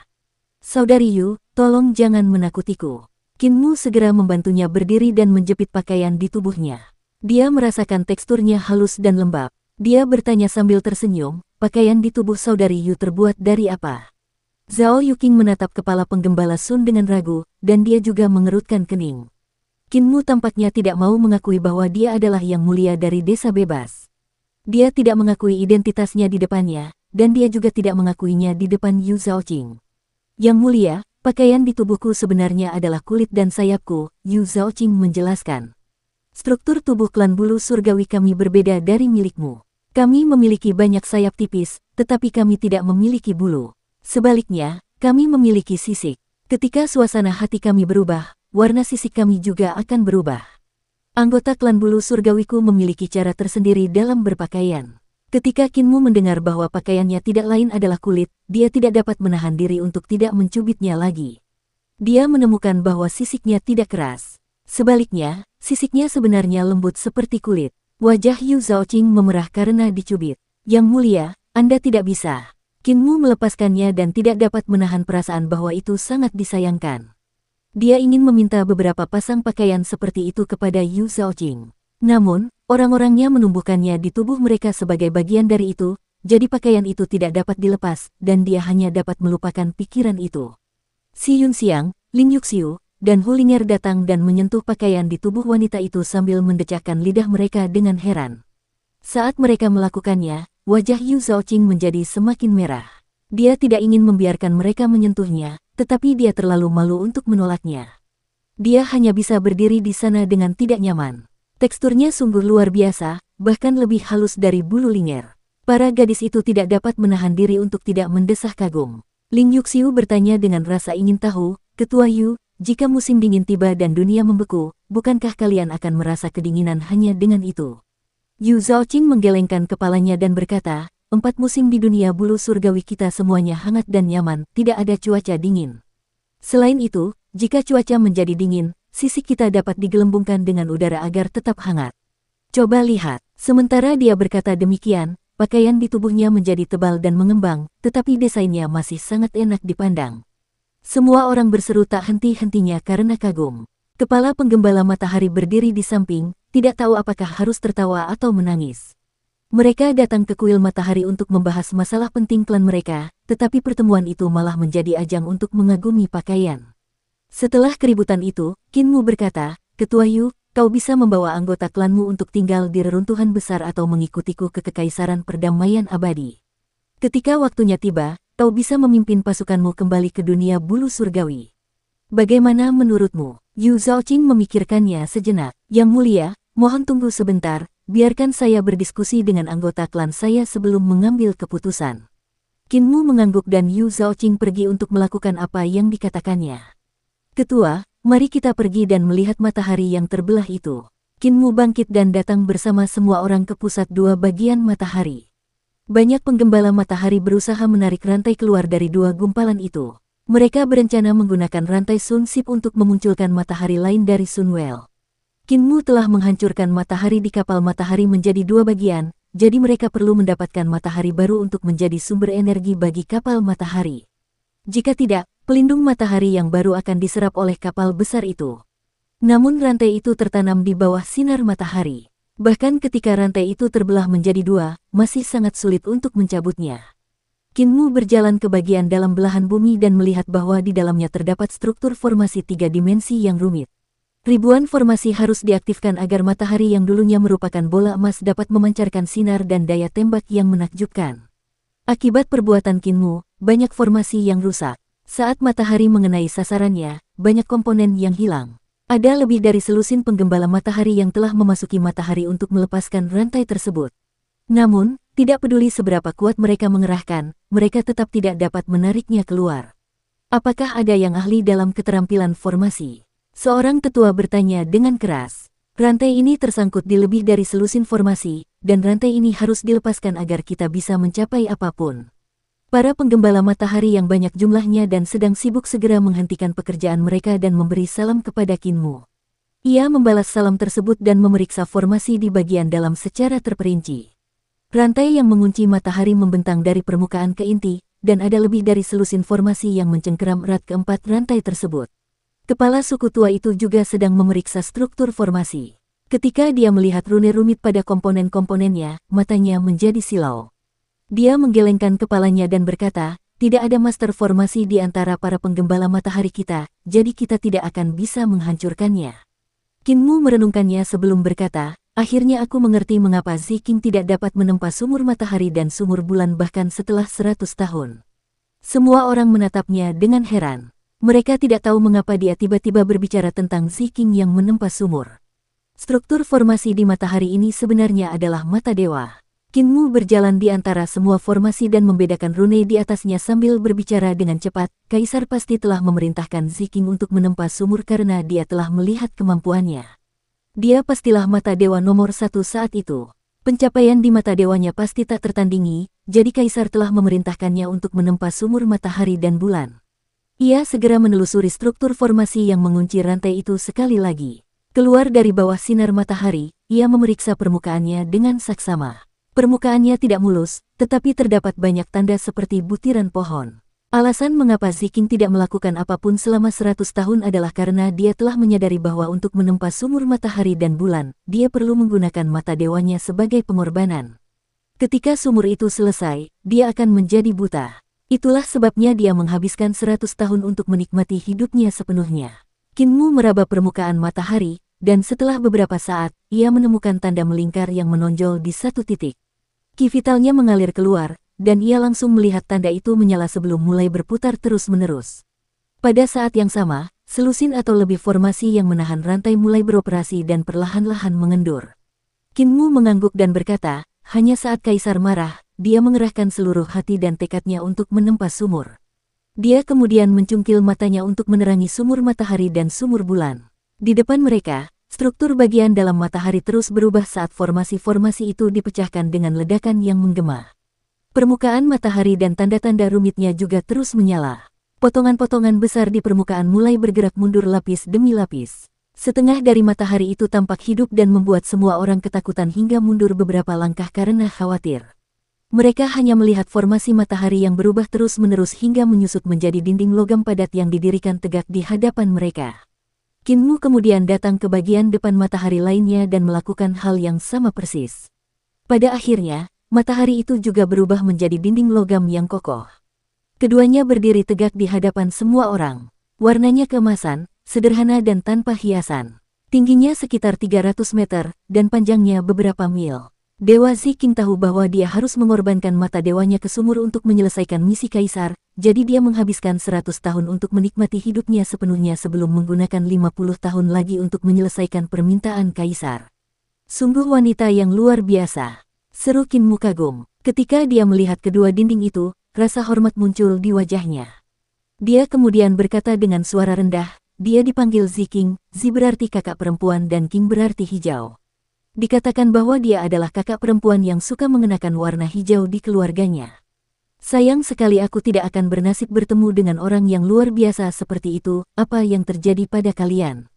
Saudari Yu, tolong jangan menakutiku. Kinmu segera membantunya berdiri dan menjepit pakaian di tubuhnya. Dia merasakan teksturnya halus dan lembab. Dia bertanya sambil tersenyum, pakaian di tubuh saudari Yu terbuat dari apa? Zhao Yuqing menatap kepala penggembala Sun dengan ragu, dan dia juga mengerutkan kening. Kinmu tampaknya tidak mau mengakui bahwa dia adalah Yang Mulia dari desa bebas. Dia tidak mengakui identitasnya di depannya, dan dia juga tidak mengakuinya di depan Yu Zhaoqing. Yang Mulia, pakaian di tubuhku sebenarnya adalah kulit dan sayapku, Yu Zhaoqing menjelaskan. Struktur tubuh klan bulu surgawi kami berbeda dari milikmu. Kami memiliki banyak sayap tipis, tetapi kami tidak memiliki bulu. Sebaliknya, kami memiliki sisik. Ketika suasana hati kami berubah, warna sisik kami juga akan berubah. Anggota klan bulu surgawiku memiliki cara tersendiri dalam berpakaian. Ketika Kinmu mendengar bahwa pakaiannya tidak lain adalah kulit, dia tidak dapat menahan diri untuk tidak mencubitnya lagi. Dia menemukan bahwa sisiknya tidak keras. Sebaliknya, sisiknya sebenarnya lembut seperti kulit. Wajah Yu Zhaoqing memerah karena dicubit. Yang Mulia, Anda tidak bisa. Kinmu melepaskannya dan tidak dapat menahan perasaan bahwa itu sangat disayangkan. Dia ingin meminta beberapa pasang pakaian seperti itu kepada Yu Zhaoqing. Namun, orang-orangnya menumbuhkannya di tubuh mereka sebagai bagian dari itu, jadi pakaian itu tidak dapat dilepas, dan dia hanya dapat melupakan pikiran itu. Si Yunxiang, Lin Yuxiu, dan Hu Ling'er datang dan menyentuh pakaian di tubuh wanita itu sambil mendecakkan lidah mereka dengan heran. Saat mereka melakukannya, wajah Yu Zhaoqing menjadi semakin merah. Dia tidak ingin membiarkan mereka menyentuhnya, tetapi dia terlalu malu untuk menolaknya. Dia hanya bisa berdiri di sana dengan tidak nyaman. Teksturnya sungguh luar biasa, bahkan lebih halus dari bulu Ling'er. Para gadis itu tidak dapat menahan diri untuk tidak mendesah kagum. Lin Yuxiu bertanya dengan rasa ingin tahu, Ketua Yu, jika musim dingin tiba dan dunia membeku, bukankah kalian akan merasa kedinginan hanya dengan itu? Yu Zhaoqing menggelengkan kepalanya dan berkata, 4 musim di dunia bulu surgawi kita semuanya hangat dan nyaman, tidak ada cuaca dingin. Selain itu, jika cuaca menjadi dingin, sisik kita dapat digelembungkan dengan udara agar tetap hangat. Coba lihat. Sementara dia berkata demikian, pakaian di tubuhnya menjadi tebal dan mengembang, tetapi desainnya masih sangat enak dipandang. Semua orang berseru tak henti-hentinya karena kagum. Kepala penggembala matahari berdiri di samping, tidak tahu apakah harus tertawa atau menangis. Mereka datang ke kuil matahari untuk membahas masalah penting klan mereka, tetapi pertemuan itu malah menjadi ajang untuk mengagumi pakaian. Setelah keributan itu, Kinmu berkata, Ketua Yu, kau bisa membawa anggota klanmu untuk tinggal di reruntuhan besar atau mengikutiku ke kekaisaran perdamaian abadi. Ketika waktunya tiba, kau bisa memimpin pasukanmu kembali ke dunia bulu surgawi. Bagaimana menurutmu? Yu Zhaoqing memikirkannya sejenak. Yang Mulia, mohon tunggu sebentar, biarkan saya berdiskusi dengan anggota klan saya sebelum mengambil keputusan. Kinmu mengangguk dan Yu Zhaoqing pergi untuk melakukan apa yang dikatakannya. Ketua, mari kita pergi dan melihat matahari yang terbelah itu. Kinmu bangkit dan datang bersama semua orang ke pusat dua bagian matahari. Banyak penggembala matahari berusaha menarik rantai keluar dari dua gumpalan itu. Mereka berencana menggunakan rantai Sun Ship untuk memunculkan matahari lain dari Sunwell. Kinmu telah menghancurkan matahari di kapal matahari menjadi dua bagian, jadi mereka perlu mendapatkan matahari baru untuk menjadi sumber energi bagi kapal matahari. Jika tidak, pelindung matahari yang baru akan diserap oleh kapal besar itu. Namun rantai itu tertanam di bawah sinar matahari. Bahkan ketika rantai itu terbelah menjadi dua, masih sangat sulit untuk mencabutnya. Kinmu berjalan ke bagian dalam belahan bumi dan melihat bahwa di dalamnya terdapat struktur formasi tiga dimensi yang rumit. Ribuan formasi harus diaktifkan agar matahari yang dulunya merupakan bola emas dapat memancarkan sinar dan daya tembak yang menakjubkan. Akibat perbuatan Kinmu, banyak formasi yang rusak. Saat matahari mengenai sasarannya, banyak komponen yang hilang. Ada lebih dari selusin penggembala matahari yang telah memasuki matahari untuk melepaskan rantai tersebut. Namun, tidak peduli seberapa kuat mereka mengerahkan, mereka tetap tidak dapat menariknya keluar. Apakah ada yang ahli dalam keterampilan formasi? Seorang tetua bertanya dengan keras. Rantai ini tersangkut di lebih dari selusin formasi, dan rantai ini harus dilepaskan agar kita bisa mencapai apapun. Para penggembala matahari yang banyak jumlahnya dan sedang sibuk segera menghentikan pekerjaan mereka dan memberi salam kepada Kinmu. Ia membalas salam tersebut dan memeriksa formasi di bagian dalam secara terperinci. Rantai yang mengunci matahari membentang dari permukaan ke inti, dan ada lebih dari selusin formasi yang mencengkeram erat keempat rantai tersebut. Kepala suku tua itu juga sedang memeriksa struktur formasi. Ketika dia melihat rune rumit pada komponen-komponennya, matanya menjadi silau. Dia menggelengkan kepalanya dan berkata, tidak ada master formasi di antara para penggembala matahari kita, jadi kita tidak akan bisa menghancurkannya. Kinmu merenungkannya sebelum berkata, akhirnya aku mengerti mengapa Ziking tidak dapat menempa sumur matahari dan sumur bulan bahkan setelah 100 tahun. Semua orang menatapnya dengan heran. Mereka tidak tahu mengapa dia tiba-tiba berbicara tentang Ziking yang menempa sumur. Struktur formasi di matahari ini sebenarnya adalah mata dewa. Kinmu berjalan di antara semua formasi dan membedakan rune di atasnya sambil berbicara dengan cepat. Kaisar pasti telah memerintahkan Ziking untuk menempa sumur karena dia telah melihat kemampuannya. Dia pastilah mata dewa nomor 1 saat itu. Pencapaian di mata dewanya pasti tak tertandingi, jadi Kaisar telah memerintahkannya untuk menempa sumur matahari dan bulan. Ia segera menelusuri struktur formasi yang mengunci rantai itu sekali lagi. Keluar dari bawah sinar matahari, ia memeriksa permukaannya dengan saksama. Permukaannya tidak mulus, tetapi terdapat banyak tanda seperti butiran pohon. Alasan mengapa Ziking tidak melakukan apapun selama 100 tahun adalah karena dia telah menyadari bahwa untuk menempa sumur matahari dan bulan, dia perlu menggunakan mata dewanya sebagai pengorbanan. Ketika sumur itu selesai, dia akan menjadi buta. Itulah sebabnya dia menghabiskan 100 tahun untuk menikmati hidupnya sepenuhnya. Kinmu meraba permukaan matahari, dan setelah beberapa saat, ia menemukan tanda melingkar yang menonjol di satu titik. Ki vitalnya mengalir keluar, dan ia langsung melihat tanda itu menyala sebelum mulai berputar terus-menerus. Pada saat yang sama, selusin atau lebih formasi yang menahan rantai mulai beroperasi dan perlahan-lahan mengendur. Kinmu mengangguk dan berkata, hanya saat Kaisar marah, dia mengerahkan seluruh hati dan tekadnya untuk menempa sumur. Dia kemudian mencungkil matanya untuk menerangi sumur matahari dan sumur bulan. Di depan mereka, struktur bagian dalam matahari terus berubah saat formasi-formasi itu dipecahkan dengan ledakan yang menggema. Permukaan matahari dan tanda-tanda rumitnya juga terus menyala. Potongan-potongan besar di permukaan mulai bergerak mundur lapis demi lapis. Setengah dari matahari itu tampak hidup dan membuat semua orang ketakutan hingga mundur beberapa langkah karena khawatir. Mereka hanya melihat formasi matahari yang berubah terus-menerus hingga menyusut menjadi dinding logam padat yang didirikan tegak di hadapan mereka. Kinmu kemudian datang ke bagian depan matahari lainnya dan melakukan hal yang sama persis. Pada akhirnya, matahari itu juga berubah menjadi dinding logam yang kokoh. Keduanya berdiri tegak di hadapan semua orang. Warnanya keemasan, sederhana dan tanpa hiasan. Tingginya sekitar 300 meter, dan panjangnya beberapa mil. Dewa Ziking tahu bahwa dia harus mengorbankan mata dewanya ke sumur untuk menyelesaikan misi Kaisar, jadi dia menghabiskan 100 tahun untuk menikmati hidupnya sepenuhnya sebelum menggunakan 50 tahun lagi untuk menyelesaikan permintaan Kaisar. Sungguh wanita yang luar biasa, seru Kinmu kagum. Ketika dia melihat kedua dinding itu, rasa hormat muncul di wajahnya. Dia kemudian berkata dengan suara rendah, dia dipanggil Ziking, Zi berarti kakak perempuan dan King berarti hijau. Dikatakan bahwa dia adalah kakak perempuan yang suka mengenakan warna hijau di keluarganya. Sayang sekali aku tidak akan bernasib bertemu dengan orang yang luar biasa seperti itu. Apa yang terjadi pada kalian?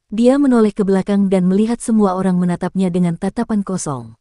Dia menoleh ke belakang dan melihat semua orang menatapnya dengan tatapan kosong.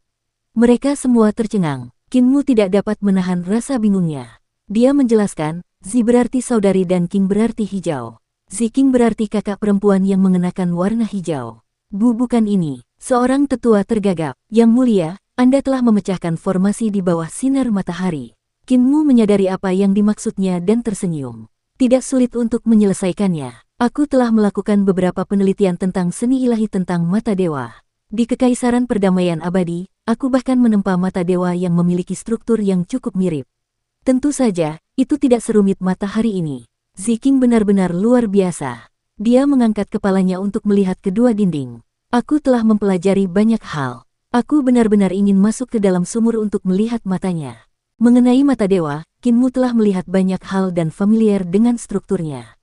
Mereka semua tercengang. Kinmu tidak dapat menahan rasa bingungnya. Dia menjelaskan, Zi berarti saudari dan King berarti hijau. Zi King berarti kakak perempuan yang mengenakan warna hijau. Bukan ini. Seorang tetua tergagap. Yang mulia, Anda telah memecahkan formasi di bawah sinar matahari. Kinmu menyadari apa yang dimaksudnya dan tersenyum. Tidak sulit untuk menyelesaikannya. Aku telah melakukan beberapa penelitian tentang seni ilahi tentang mata dewa. Di Kekaisaran Perdamaian Abadi, aku bahkan menempa mata dewa yang memiliki struktur yang cukup mirip. Tentu saja, itu tidak serumit matahari ini. Zi King benar-benar luar biasa. Dia mengangkat kepalanya untuk melihat kedua dinding. Aku telah mempelajari banyak hal. Aku benar-benar ingin masuk ke dalam sumur untuk melihat matanya. Mengenai mata dewa, Kinmu telah melihat banyak hal dan familiar dengan strukturnya.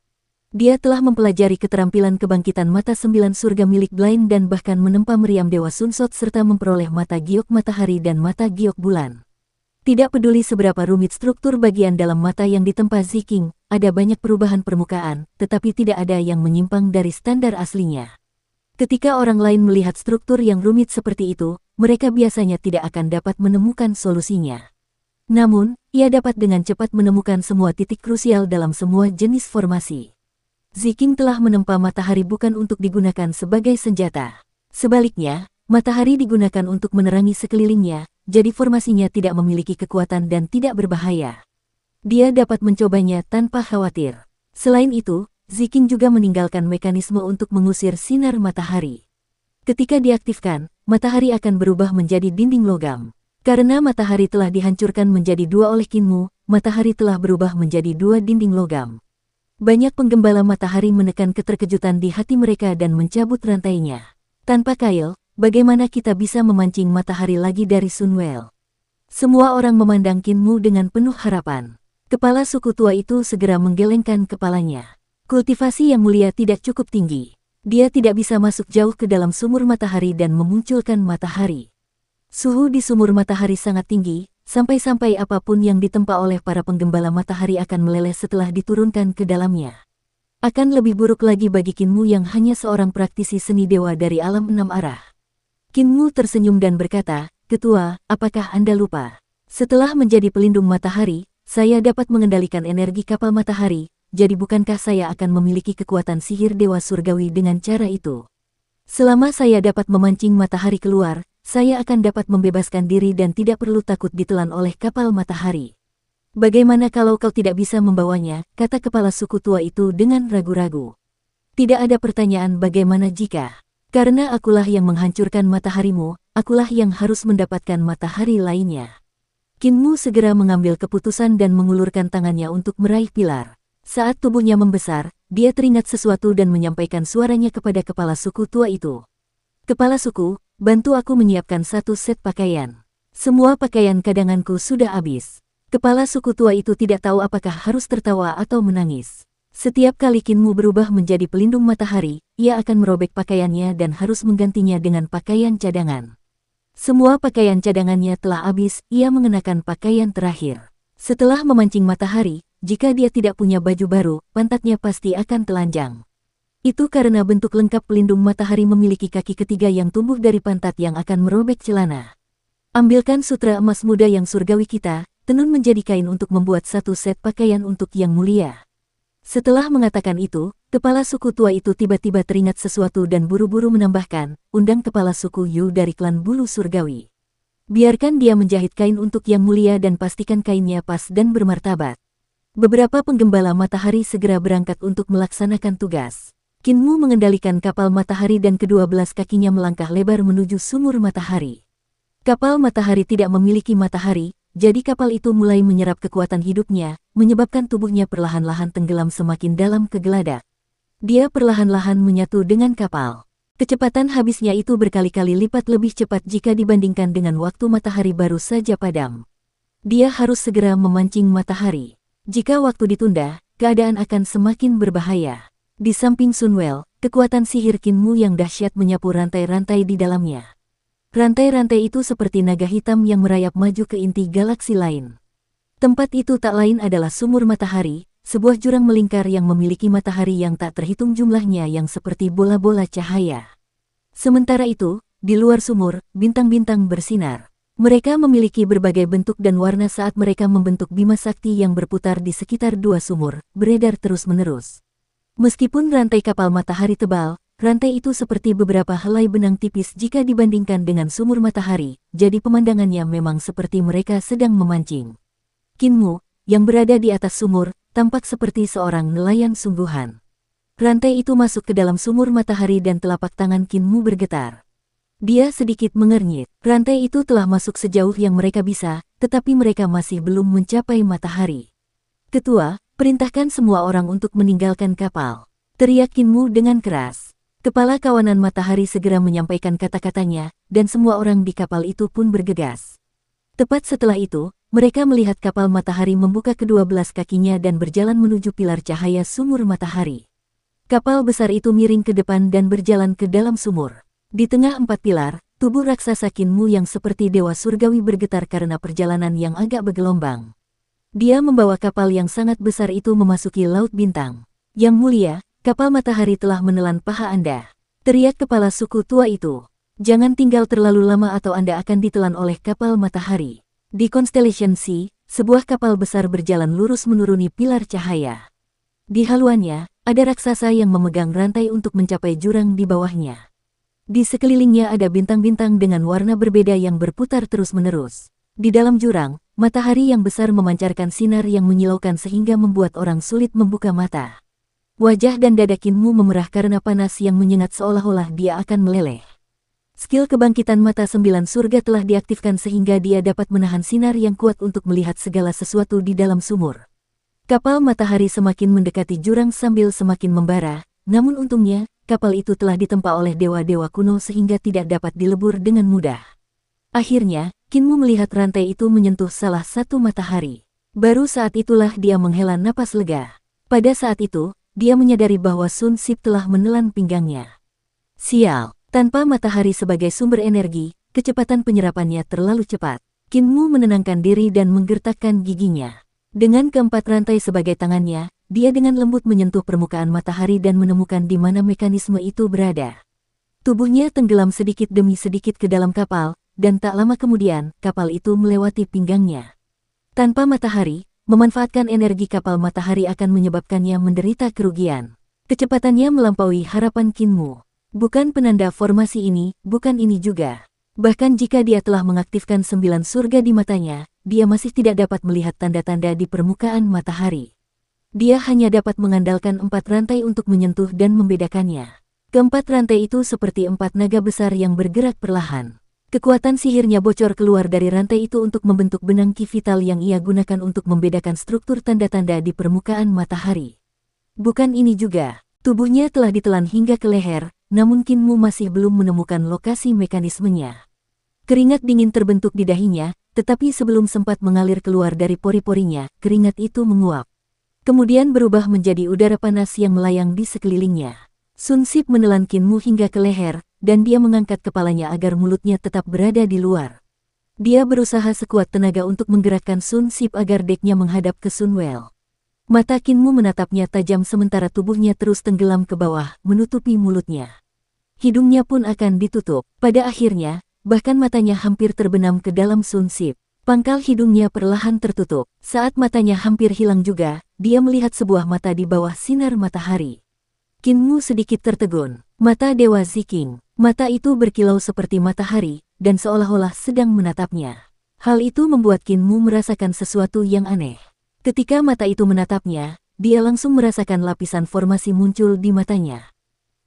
Dia telah mempelajari keterampilan kebangkitan mata 9 surga milik Blind dan bahkan menempa meriam Dewa Sunsot serta memperoleh mata giok matahari dan mata giok bulan. Tidak peduli seberapa rumit struktur bagian dalam mata yang ditempa Zi King, ada banyak perubahan permukaan, tetapi tidak ada yang menyimpang dari standar aslinya. Ketika orang lain melihat struktur yang rumit seperti itu, mereka biasanya tidak akan dapat menemukan solusinya. Namun, ia dapat dengan cepat menemukan semua titik krusial dalam semua jenis formasi. Zi King telah menempa matahari bukan untuk digunakan sebagai senjata. Sebaliknya, matahari digunakan untuk menerangi sekelilingnya, jadi formasinya tidak memiliki kekuatan dan tidak berbahaya. Dia dapat mencobanya tanpa khawatir. Selain itu, Zi King juga meninggalkan mekanisme untuk mengusir sinar matahari. Ketika diaktifkan, matahari akan berubah menjadi dinding logam. Karena matahari telah dihancurkan menjadi dua oleh Kinmu, matahari telah berubah menjadi dua dinding logam. Banyak penggembala matahari menekan keterkejutan di hati mereka dan mencabut rantainya. Tanpa Kail, bagaimana kita bisa memancing matahari lagi dari Sunwell? Semua orang memandang Kinmu dengan penuh harapan. Kepala suku tua itu segera menggelengkan kepalanya. Kultivasi yang mulia tidak cukup tinggi. Dia tidak bisa masuk jauh ke dalam sumur matahari dan memunculkan matahari. Suhu di sumur matahari sangat tinggi, sampai-sampai apapun yang ditempa oleh para penggembala matahari akan meleleh setelah diturunkan ke dalamnya. Akan lebih buruk lagi bagi Kinmu yang hanya seorang praktisi seni dewa dari alam 6 arah. Kinmu tersenyum dan berkata, Ketua, apakah Anda lupa? Setelah menjadi pelindung matahari, saya dapat mengendalikan energi kapal matahari, jadi bukankah saya akan memiliki kekuatan sihir dewa surgawi dengan cara itu? Selama saya dapat memancing matahari keluar, saya akan dapat membebaskan diri dan tidak perlu takut ditelan oleh kapal matahari. Bagaimana kalau kau tidak bisa membawanya, kata kepala suku tua itu dengan ragu-ragu. Tidak ada pertanyaan bagaimana jika. Karena akulah yang menghancurkan mataharimu, akulah yang harus mendapatkan matahari lainnya. Kinmu segera mengambil keputusan dan mengulurkan tangannya untuk meraih pilar. Saat tubuhnya membesar, dia teringat sesuatu dan menyampaikan suaranya kepada kepala suku tua itu. Kepala suku, bantu aku menyiapkan satu set pakaian. Semua pakaian cadanganku sudah habis. Kepala suku tua itu tidak tahu apakah harus tertawa atau menangis. Setiap kali Kinmu berubah menjadi pelindung matahari, ia akan merobek pakaiannya dan harus menggantinya dengan pakaian cadangan. Semua pakaian cadangannya telah habis, ia mengenakan pakaian terakhir. Setelah memancing matahari, jika dia tidak punya baju baru, pantatnya pasti akan telanjang. Itu karena bentuk lengkap pelindung matahari memiliki kaki ketiga yang tumbuh dari pantat yang akan merobek celana. Ambilkan sutra emas muda yang surgawi kita, tenun menjadi kain untuk membuat satu set pakaian untuk yang mulia. Setelah mengatakan itu, kepala suku tua itu tiba-tiba teringat sesuatu dan buru-buru menambahkan, undang kepala suku Yu dari klan bulu surgawi. Biarkan dia menjahit kain untuk yang mulia dan pastikan kainnya pas dan bermartabat. Beberapa penggembala matahari segera berangkat untuk melaksanakan tugas. Kinmu mengendalikan kapal matahari dan kedua belas kakinya melangkah lebar menuju sumur matahari. Kapal matahari tidak memiliki matahari, jadi kapal itu mulai menyerap kekuatan hidupnya, menyebabkan tubuhnya perlahan-lahan tenggelam semakin dalam ke geladak. Dia perlahan-lahan menyatu dengan kapal. Kecepatan habisnya itu berkali-kali lipat lebih cepat jika dibandingkan dengan waktu matahari baru saja padam. Dia harus segera memancing matahari. Jika waktu ditunda, keadaan akan semakin berbahaya. Di samping Sunwell, kekuatan sihir Kinmu yang dahsyat menyapu rantai-rantai di dalamnya. Rantai-rantai itu seperti naga hitam yang merayap maju ke inti galaksi lain. Tempat itu tak lain adalah sumur matahari, sebuah jurang melingkar yang memiliki matahari yang tak terhitung jumlahnya yang seperti bola-bola cahaya. Sementara itu, di luar sumur, bintang-bintang bersinar. Mereka memiliki berbagai bentuk dan warna saat mereka membentuk bima sakti yang berputar di sekitar dua sumur, beredar terus-menerus. Meskipun rantai kapal matahari tebal, rantai itu seperti beberapa helai benang tipis jika dibandingkan dengan sumur matahari, jadi pemandangannya memang seperti mereka sedang memancing. Kinmu, yang berada di atas sumur, tampak seperti seorang nelayan sungguhan. Rantai itu masuk ke dalam sumur matahari dan telapak tangan Kinmu bergetar. Dia sedikit mengernyit. Rantai itu telah masuk sejauh yang mereka bisa, tetapi mereka masih belum mencapai matahari. Ketua, perintahkan semua orang untuk meninggalkan kapal. Teriak Kinmu dengan keras. Kepala kawanan matahari segera menyampaikan kata-katanya, dan semua orang di kapal itu pun bergegas. Tepat setelah itu, mereka melihat kapal matahari membuka kedua belas kakinya dan berjalan menuju pilar cahaya sumur matahari. Kapal besar itu miring ke depan dan berjalan ke dalam sumur. Di tengah empat pilar, tubuh raksasa Kinmu yang seperti dewa surgawi bergetar karena perjalanan yang agak bergelombang. Dia membawa kapal yang sangat besar itu memasuki Laut Bintang. Yang mulia, kapal matahari telah menelan paha Anda. Teriak kepala suku tua itu. Jangan tinggal terlalu lama atau Anda akan ditelan oleh kapal matahari. Di Constellation Sea, sebuah kapal besar berjalan lurus menuruni pilar cahaya. Di haluannya, ada raksasa yang memegang rantai untuk mencapai jurang di bawahnya. Di sekelilingnya ada bintang-bintang dengan warna berbeda yang berputar terus-menerus. Di dalam jurang, matahari yang besar memancarkan sinar yang menyilaukan sehingga membuat orang sulit membuka mata. Wajah dan dada Kinmu memerah karena panas yang menyengat seolah-olah dia akan meleleh. Skill kebangkitan mata 9 surga telah diaktifkan sehingga dia dapat menahan sinar yang kuat untuk melihat segala sesuatu di dalam sumur. Kapal matahari semakin mendekati jurang sambil semakin membara, namun untungnya, kapal itu telah ditempa oleh dewa-dewa kuno sehingga tidak dapat dilebur dengan mudah. Akhirnya, Kinmu melihat rantai itu menyentuh salah satu matahari. Baru saat itulah dia menghela napas lega. Pada saat itu, dia menyadari bahwa Sun Sip telah menelan pinggangnya. Sial. Tanpa matahari sebagai sumber energi, kecepatan penyerapannya terlalu cepat. Kinmu menenangkan diri dan menggertakkan giginya. Dengan keempat rantai sebagai tangannya, dia dengan lembut menyentuh permukaan matahari dan menemukan di mana mekanisme itu berada. Tubuhnya tenggelam sedikit demi sedikit ke dalam kapal, dan tak lama kemudian, kapal itu melewati pinggangnya. Tanpa matahari, memanfaatkan energi kapal matahari akan menyebabkannya menderita kerugian. Kecepatannya melampaui harapan Kinmu. Bukan penanda formasi ini, bukan ini juga. Bahkan jika dia telah mengaktifkan 9 surga di matanya, dia masih tidak dapat melihat tanda-tanda di permukaan matahari. Dia hanya dapat mengandalkan 4 rantai untuk menyentuh dan membedakannya. Keempat rantai itu seperti 4 naga besar yang bergerak perlahan. Kekuatan sihirnya bocor keluar dari rantai itu untuk membentuk benang ki vital yang ia gunakan untuk membedakan struktur tanda-tanda di permukaan matahari. Bukan ini juga. Tubuhnya telah ditelan hingga ke leher, namun Kinmu masih belum menemukan lokasi mekanismenya. Keringat dingin terbentuk di dahinya, tetapi sebelum sempat mengalir keluar dari pori-porinya, keringat itu menguap. Kemudian berubah menjadi udara panas yang melayang di sekelilingnya. Sun Sip menelan Kinmu hingga ke leher, dan dia mengangkat kepalanya agar mulutnya tetap berada di luar. Dia berusaha sekuat tenaga untuk menggerakkan Sun Sip agar deknya menghadap ke Sunwell. Mata Kinmu menatapnya tajam sementara tubuhnya terus tenggelam ke bawah, menutupi mulutnya. Hidungnya pun akan ditutup. Pada akhirnya, bahkan matanya hampir terbenam ke dalam Sun Sip. Pangkal hidungnya perlahan tertutup. Saat matanya hampir hilang juga, dia melihat sebuah mata di bawah sinar matahari. Kinmu sedikit tertegun. Mata Dewa Ziking. Mata itu berkilau seperti matahari, dan seolah-olah sedang menatapnya. Hal itu membuat Kinmu merasakan sesuatu yang aneh. Ketika mata itu menatapnya, dia langsung merasakan lapisan formasi muncul di matanya.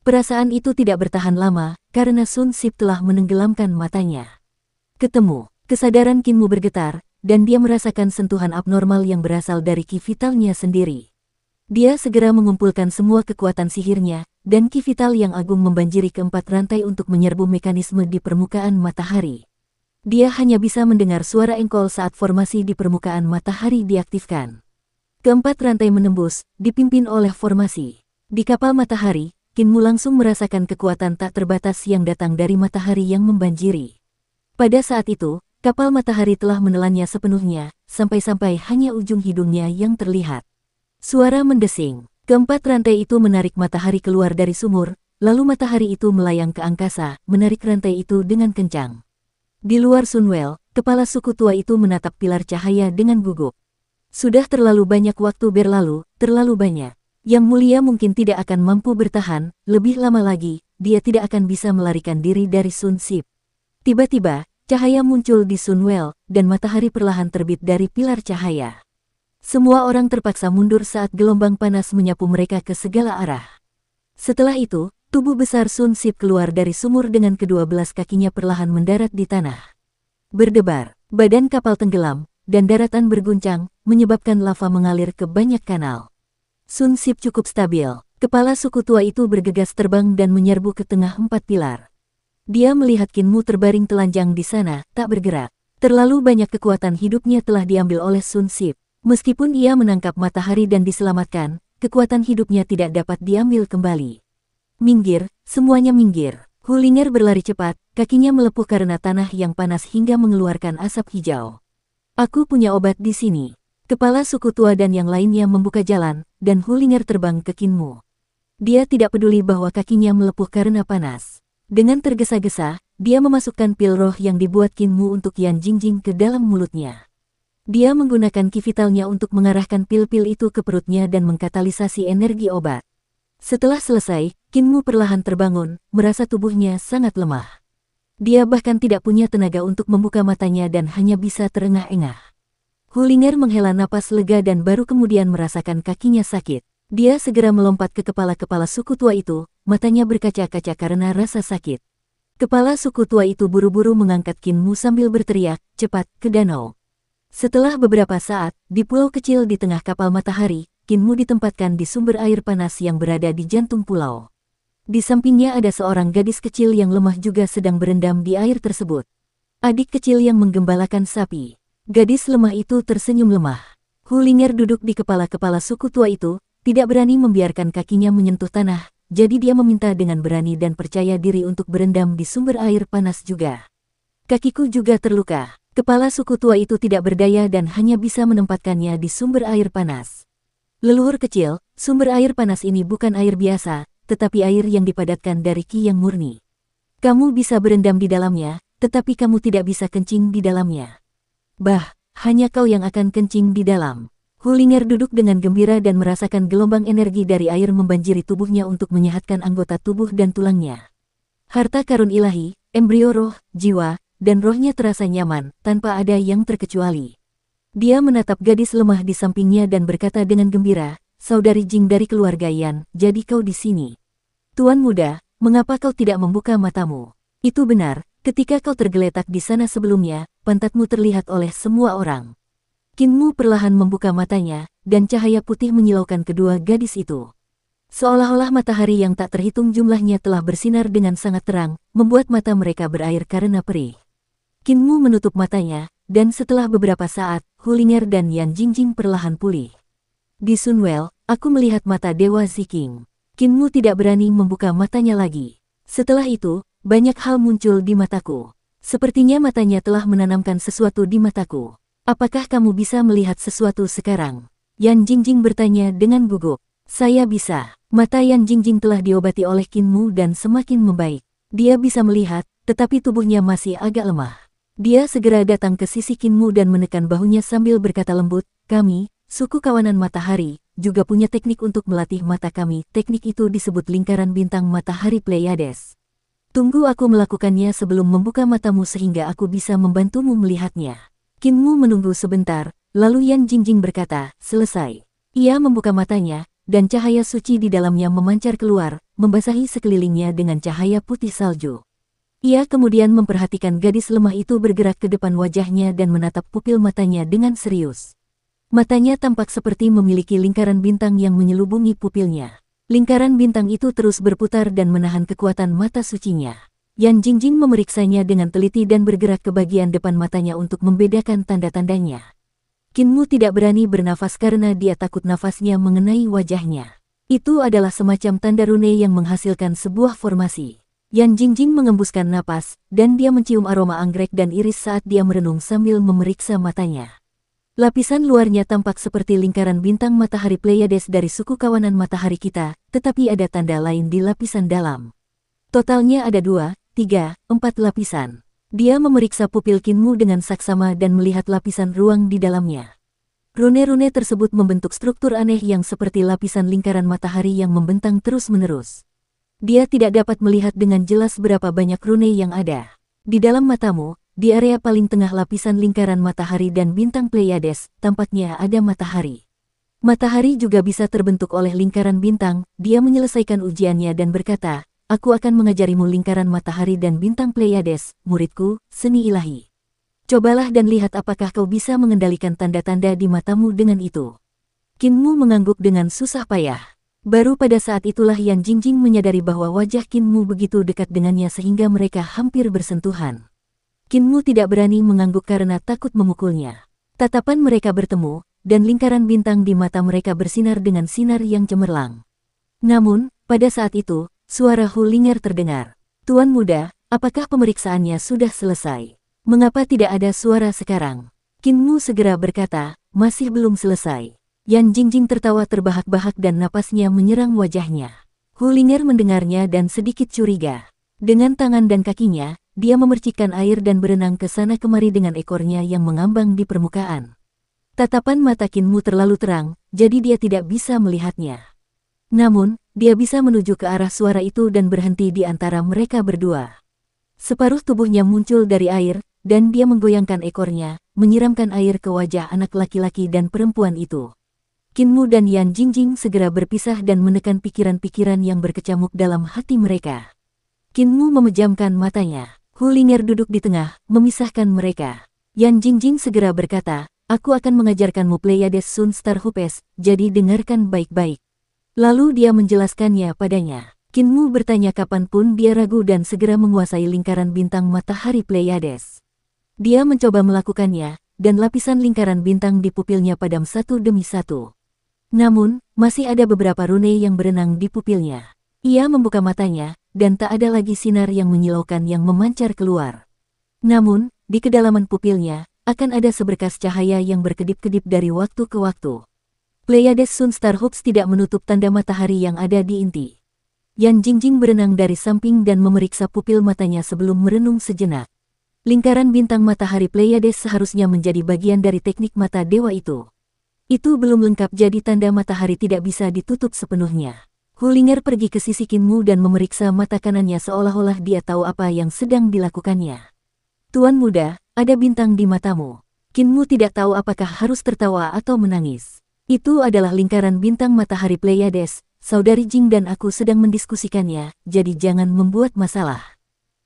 Perasaan itu tidak bertahan lama, karena Sun Sip telah menenggelamkan matanya. Ketemu, kesadaran Kinmu bergetar, dan dia merasakan sentuhan abnormal yang berasal dari ki vitalnya sendiri. Dia segera mengumpulkan semua kekuatan sihirnya, dan ki vital yang agung membanjiri keempat rantai untuk menyerbu mekanisme di permukaan matahari. Dia hanya bisa mendengar suara engkol saat formasi di permukaan matahari diaktifkan. Keempat rantai menembus, dipimpin oleh formasi. Di kapal matahari, Kinmu langsung merasakan kekuatan tak terbatas yang datang dari matahari yang membanjiri. Pada saat itu, kapal matahari telah menelannya sepenuhnya, sampai-sampai hanya ujung hidungnya yang terlihat. Suara mendesing. Keempat rantai itu menarik matahari keluar dari sumur, lalu matahari itu melayang ke angkasa, menarik rantai itu dengan kencang. Di luar Sunwell, kepala suku tua itu menatap pilar cahaya dengan gugup. Sudah terlalu banyak waktu berlalu, terlalu banyak. Yang Mulia mungkin tidak akan mampu bertahan, lebih lama lagi, dia tidak akan bisa melarikan diri dari Sun Sip. Tiba-tiba, cahaya muncul di Sunwell, dan matahari perlahan terbit dari pilar cahaya. Semua orang terpaksa mundur saat gelombang panas menyapu mereka ke segala arah. Setelah itu, tubuh besar Sun Sip keluar dari sumur dengan kedua belas kakinya perlahan mendarat di tanah. Berdebar, badan kapal tenggelam, dan daratan berguncang, menyebabkan lava mengalir ke banyak kanal. Sun Sip cukup stabil, kepala suku tua itu bergegas terbang dan menyerbu ke tengah empat pilar. Dia melihat Qin Mu terbaring telanjang di sana, tak bergerak. Terlalu banyak kekuatan hidupnya telah diambil oleh Sun Sip. Meskipun ia menangkap matahari dan diselamatkan, kekuatan hidupnya tidak dapat diambil kembali. Minggir, semuanya minggir. Hulinger berlari cepat, kakinya melepuh karena tanah yang panas hingga mengeluarkan asap hijau. Aku punya obat di sini. Kepala suku tua dan yang lainnya membuka jalan, dan Hulinger terbang ke Qin Mu. Dia tidak peduli bahwa kakinya melepuh karena panas. Dengan tergesa-gesa, dia memasukkan pil roh yang dibuat Qin Mu untuk Yan Jingjing ke dalam mulutnya. Dia menggunakan ki vitalnya untuk mengarahkan pil-pil itu ke perutnya dan mengkatalisasi energi obat. Setelah selesai, Qin Mu perlahan terbangun, merasa tubuhnya sangat lemah. Dia bahkan tidak punya tenaga untuk membuka matanya dan hanya bisa terengah-engah. Hulinger menghela napas lega dan baru kemudian merasakan kakinya sakit. Dia segera melompat ke kepala-kepala suku tua itu, matanya berkaca-kaca karena rasa sakit. Kepala suku tua itu buru-buru mengangkat Qin Mu sambil berteriak, cepat, ke danau. Setelah beberapa saat, di pulau kecil di tengah kapal matahari, Qin Mu ditempatkan di sumber air panas yang berada di jantung pulau. Di sampingnya ada seorang gadis kecil yang lemah juga sedang berendam di air tersebut. Adik kecil yang menggembalakan sapi. Gadis lemah itu tersenyum lemah. Hulinger duduk di kepala-kepala suku tua itu, tidak berani membiarkan kakinya menyentuh tanah, jadi dia meminta dengan berani dan percaya diri untuk berendam di sumber air panas juga. Kakiku juga terluka. Kepala suku tua itu tidak berdaya dan hanya bisa menempatkannya di sumber air panas. Leluhur kecil, sumber air panas ini bukan air biasa, tetapi air yang dipadatkan dari ki yang murni. Kamu bisa berendam di dalamnya, tetapi kamu tidak bisa kencing di dalamnya. Bah, hanya kau yang akan kencing di dalam. Hulinger duduk dengan gembira dan merasakan gelombang energi dari air membanjiri tubuhnya untuk menyehatkan anggota tubuh dan tulangnya. Harta karun ilahi, embrio roh, jiwa, dan rohnya terasa nyaman, tanpa ada yang terkecuali. Dia menatap gadis lemah di sampingnya dan berkata dengan gembira, saudari Jing dari keluarga Yan, jadi kau di sini. Tuan muda, mengapa kau tidak membuka matamu? Itu benar, ketika kau tergeletak di sana sebelumnya, pantatmu terlihat oleh semua orang. Qin Mu perlahan membuka matanya, dan cahaya putih menyilaukan kedua gadis itu. Seolah-olah matahari yang tak terhitung jumlahnya telah bersinar dengan sangat terang, membuat mata mereka berair karena perih. Qin Mu menutup matanya, dan setelah beberapa saat, Hulinger dan Yan Jingjing perlahan pulih. Di Sunwell, aku melihat mata Dewa Ziking. Qin Mu tidak berani membuka matanya lagi. Setelah itu, banyak hal muncul di mataku. Sepertinya matanya telah menanamkan sesuatu di mataku. Apakah kamu bisa melihat sesuatu sekarang? Yan Jingjing bertanya dengan gugup. Saya bisa. Mata Yan Jingjing telah diobati oleh Qin Mu dan semakin membaik. Dia bisa melihat, tetapi tubuhnya masih agak lemah. Dia segera datang ke sisi Qin Mu dan menekan bahunya sambil berkata lembut, kami, suku kawanan matahari, juga punya teknik untuk melatih mata kami. Teknik itu disebut lingkaran bintang matahari Pleiades. Tunggu aku melakukannya sebelum membuka matamu sehingga aku bisa membantumu melihatnya. Qin Mu menunggu sebentar, lalu Yan Jingjing berkata, selesai. Ia membuka matanya, dan cahaya suci di dalamnya memancar keluar, membasahi sekelilingnya dengan cahaya putih salju. Ia kemudian memperhatikan gadis lemah itu bergerak ke depan wajahnya dan menatap pupil matanya dengan serius. Matanya tampak seperti memiliki lingkaran bintang yang menyelubungi pupilnya. Lingkaran bintang itu terus berputar dan menahan kekuatan mata sucinya. Yan Jingjing memeriksanya dengan teliti dan bergerak ke bagian depan matanya untuk membedakan tanda-tandanya. Qin Mu tidak berani bernafas karena dia takut nafasnya mengenai wajahnya. Itu adalah semacam tanda rune yang menghasilkan sebuah formasi. Yan Jingjing mengembuskan napas, dan dia mencium aroma anggrek dan iris saat dia merenung sambil memeriksa matanya. Lapisan luarnya tampak seperti lingkaran bintang matahari Pleiades dari suku kawanan matahari kita, tetapi ada tanda lain di lapisan dalam. Totalnya ada 2, 3, 4 lapisan. Dia memeriksa pupil Kinmu dengan saksama dan melihat lapisan ruang di dalamnya. Rune-rune tersebut membentuk struktur aneh yang seperti lapisan lingkaran matahari yang membentang terus-menerus. Dia tidak dapat melihat dengan jelas berapa banyak rune yang ada. Di dalam matamu, di area paling tengah lapisan lingkaran matahari dan bintang Pleiades, tampaknya ada matahari. Matahari juga bisa terbentuk oleh lingkaran bintang. Dia menyelesaikan ujiannya dan berkata, "Aku akan mengajarimu lingkaran matahari dan bintang Pleiades, muridku, seni ilahi. Cobalah dan lihat apakah kau bisa mengendalikan tanda-tanda di matamu dengan itu." Kinmu mengangguk dengan susah payah. Baru pada saat itulah Yan Jingjing menyadari bahwa wajah Kinmu begitu dekat dengannya sehingga mereka hampir bersentuhan. Kinmu tidak berani mengangguk karena takut memukulnya. Tatapan mereka bertemu, dan lingkaran bintang di mata mereka bersinar dengan sinar yang cemerlang. Namun, pada saat itu, suara Hu Ling'er terdengar. "Tuan muda, apakah pemeriksaannya sudah selesai? Mengapa tidak ada suara sekarang?" Kinmu segera berkata, "Masih belum selesai." Yan Jingjing tertawa terbahak-bahak dan napasnya menyerang wajahnya. Hu Ling'er mendengarnya dan sedikit curiga. Dengan tangan dan kakinya, dia memercikkan air dan berenang ke sana kemari dengan ekornya yang mengambang di permukaan. Tatapan mata Kinmu terlalu terang, jadi dia tidak bisa melihatnya. Namun, dia bisa menuju ke arah suara itu dan berhenti di antara mereka berdua. Separuh tubuhnya muncul dari air, dan dia menggoyangkan ekornya, menyiramkan air ke wajah anak laki-laki dan perempuan itu. Kinmu dan Yan Jingjing segera berpisah dan menekan pikiran-pikiran yang berkecamuk dalam hati mereka. Kinmu memejamkan matanya. Hu Ling'er duduk di tengah, memisahkan mereka. Yan Jingjing segera berkata, "Aku akan mengajarkanmu Pleiades Sun Star Hupes, jadi dengarkan baik-baik." Lalu dia menjelaskannya padanya. Kinmu bertanya kapanpun dia ragu dan segera menguasai lingkaran bintang matahari Pleiades. Dia mencoba melakukannya, dan lapisan lingkaran bintang di pupilnya padam satu demi satu. Namun, masih ada beberapa rune yang berenang di pupilnya. Ia membuka matanya, dan tak ada lagi sinar yang menyilaukan yang memancar keluar. Namun, di kedalaman pupilnya, akan ada seberkas cahaya yang berkedip-kedip dari waktu ke waktu. Pleiades Sun Star Hoops tidak menutup tanda matahari yang ada di inti. Yan Jingjing berenang dari samping dan memeriksa pupil matanya sebelum merenung sejenak. Lingkaran bintang matahari Pleiades seharusnya menjadi bagian dari teknik mata dewa itu. Itu belum lengkap jadi tanda matahari tidak bisa ditutup sepenuhnya. Hu Ling'er pergi ke sisi Kinmu dan memeriksa mata kanannya seolah-olah dia tahu apa yang sedang dilakukannya. "Tuan muda, ada bintang di matamu." Kinmu tidak tahu apakah harus tertawa atau menangis. "Itu adalah lingkaran bintang matahari Pleiades. Saudari Jing dan aku sedang mendiskusikannya, jadi jangan membuat masalah."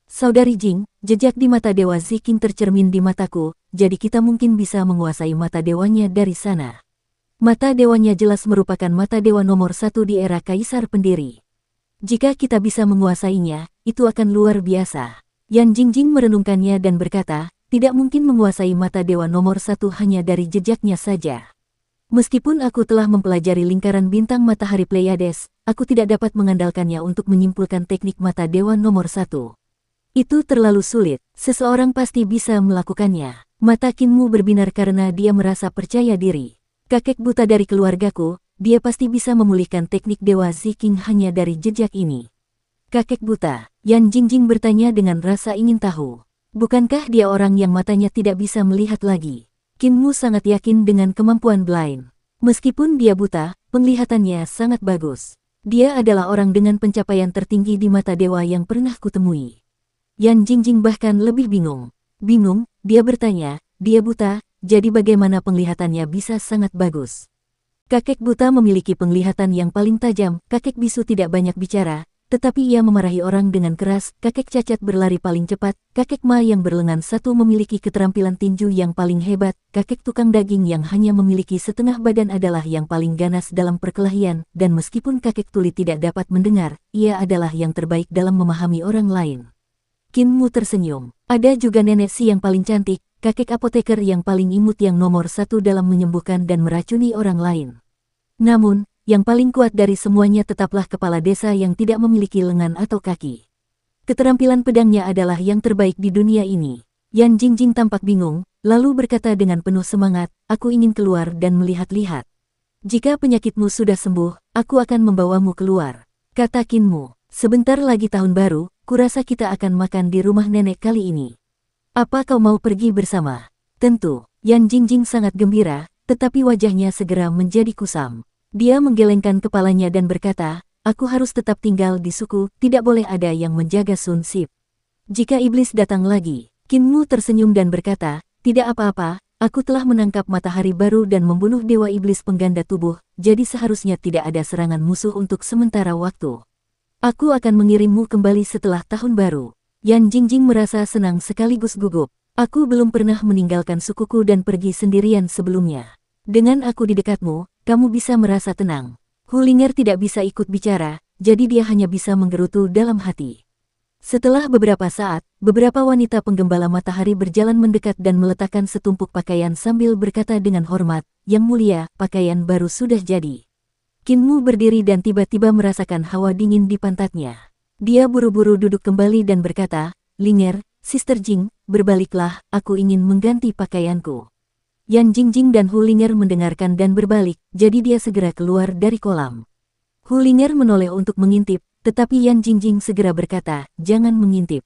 "Saudari Jing, jejak di mata Dewa Ziking tercermin di mataku, jadi kita mungkin bisa menguasai mata dewanya dari sana." Mata dewanya jelas merupakan mata dewa nomor 1 di era Kaisar Pendiri. Jika kita bisa menguasainya, itu akan luar biasa. Yan Jingjing merenungkannya dan berkata, "Tidak mungkin menguasai mata dewa nomor 1 hanya dari jejaknya saja. Meskipun aku telah mempelajari lingkaran bintang matahari Pleiades, aku tidak dapat mengandalkannya untuk menyimpulkan teknik mata dewa nomor 1. Itu terlalu sulit, seseorang pasti bisa melakukannya." Mata Kinmu berbinar karena dia merasa percaya diri. "Kakek buta dari keluargaku, dia pasti bisa memulihkan teknik Dewa Ziking hanya dari jejak ini." "Kakek buta?" Yan Jingjing bertanya dengan rasa ingin tahu. Bukankah dia orang yang matanya tidak bisa melihat lagi? Kinmu sangat yakin dengan kemampuan blind. Meskipun dia buta, penglihatannya sangat bagus. Dia adalah orang dengan pencapaian tertinggi di mata dewa yang pernah kutemui. Yan Jingjing bahkan lebih bingung. Bingung, dia bertanya, "Dia buta? Jadi bagaimana penglihatannya bisa sangat bagus?" "Kakek buta memiliki penglihatan yang paling tajam." Kakek bisu tidak banyak bicara, tetapi ia memarahi orang dengan keras. Kakek cacat berlari paling cepat. Kakek ma yang berlengan satu memiliki keterampilan tinju yang paling hebat. Kakek tukang daging yang hanya memiliki setengah badan adalah yang paling ganas dalam perkelahian. Dan meskipun kakek tuli tidak dapat mendengar, ia adalah yang terbaik dalam memahami orang lain. Kinmu tersenyum. Ada juga nenek si yang paling cantik. Kakek apoteker yang paling imut yang nomor 1 dalam menyembuhkan dan meracuni orang lain. Namun, yang paling kuat dari semuanya tetaplah kepala desa yang tidak memiliki lengan atau kaki. Keterampilan pedangnya adalah yang terbaik di dunia ini. Yan Jingjing tampak bingung, lalu berkata dengan penuh semangat, aku ingin keluar dan melihat-lihat. Jika penyakitmu sudah sembuh, aku akan membawamu keluar. Kata Qin Mu, sebentar lagi tahun baru, kurasa kita akan makan di rumah nenek kali ini. Apa kau mau pergi bersama? Tentu, Yan Jingjing sangat gembira, tetapi wajahnya segera menjadi kusam. Dia menggelengkan kepalanya dan berkata, aku harus tetap tinggal di suku, tidak boleh ada yang menjaga Sun Sip. Jika iblis datang lagi, Qin Mu tersenyum dan berkata, tidak apa-apa, aku telah menangkap matahari baru dan membunuh dewa iblis pengganda tubuh, jadi seharusnya tidak ada serangan musuh untuk sementara waktu. Aku akan mengirimmu kembali setelah tahun baru. Yan Jingjing merasa senang sekaligus gugup. Aku belum pernah meninggalkan sukuku dan pergi sendirian sebelumnya. Dengan aku di dekatmu, kamu bisa merasa tenang. Hulinger tidak bisa ikut bicara, jadi dia hanya bisa menggerutu dalam hati. Setelah beberapa saat, beberapa wanita penggembala matahari berjalan mendekat dan meletakkan setumpuk pakaian sambil berkata dengan hormat, Yang mulia, pakaian baru sudah jadi. Qin Mu berdiri dan tiba-tiba merasakan hawa dingin di pantatnya. Dia buru-buru duduk kembali dan berkata, Linger, Sister Jing, berbaliklah, aku ingin mengganti pakaianku. Yan Jingjing dan Hulinger mendengarkan dan berbalik, jadi dia segera keluar dari kolam. Hulinger menoleh untuk mengintip, tetapi Yan Jingjing segera berkata, jangan mengintip.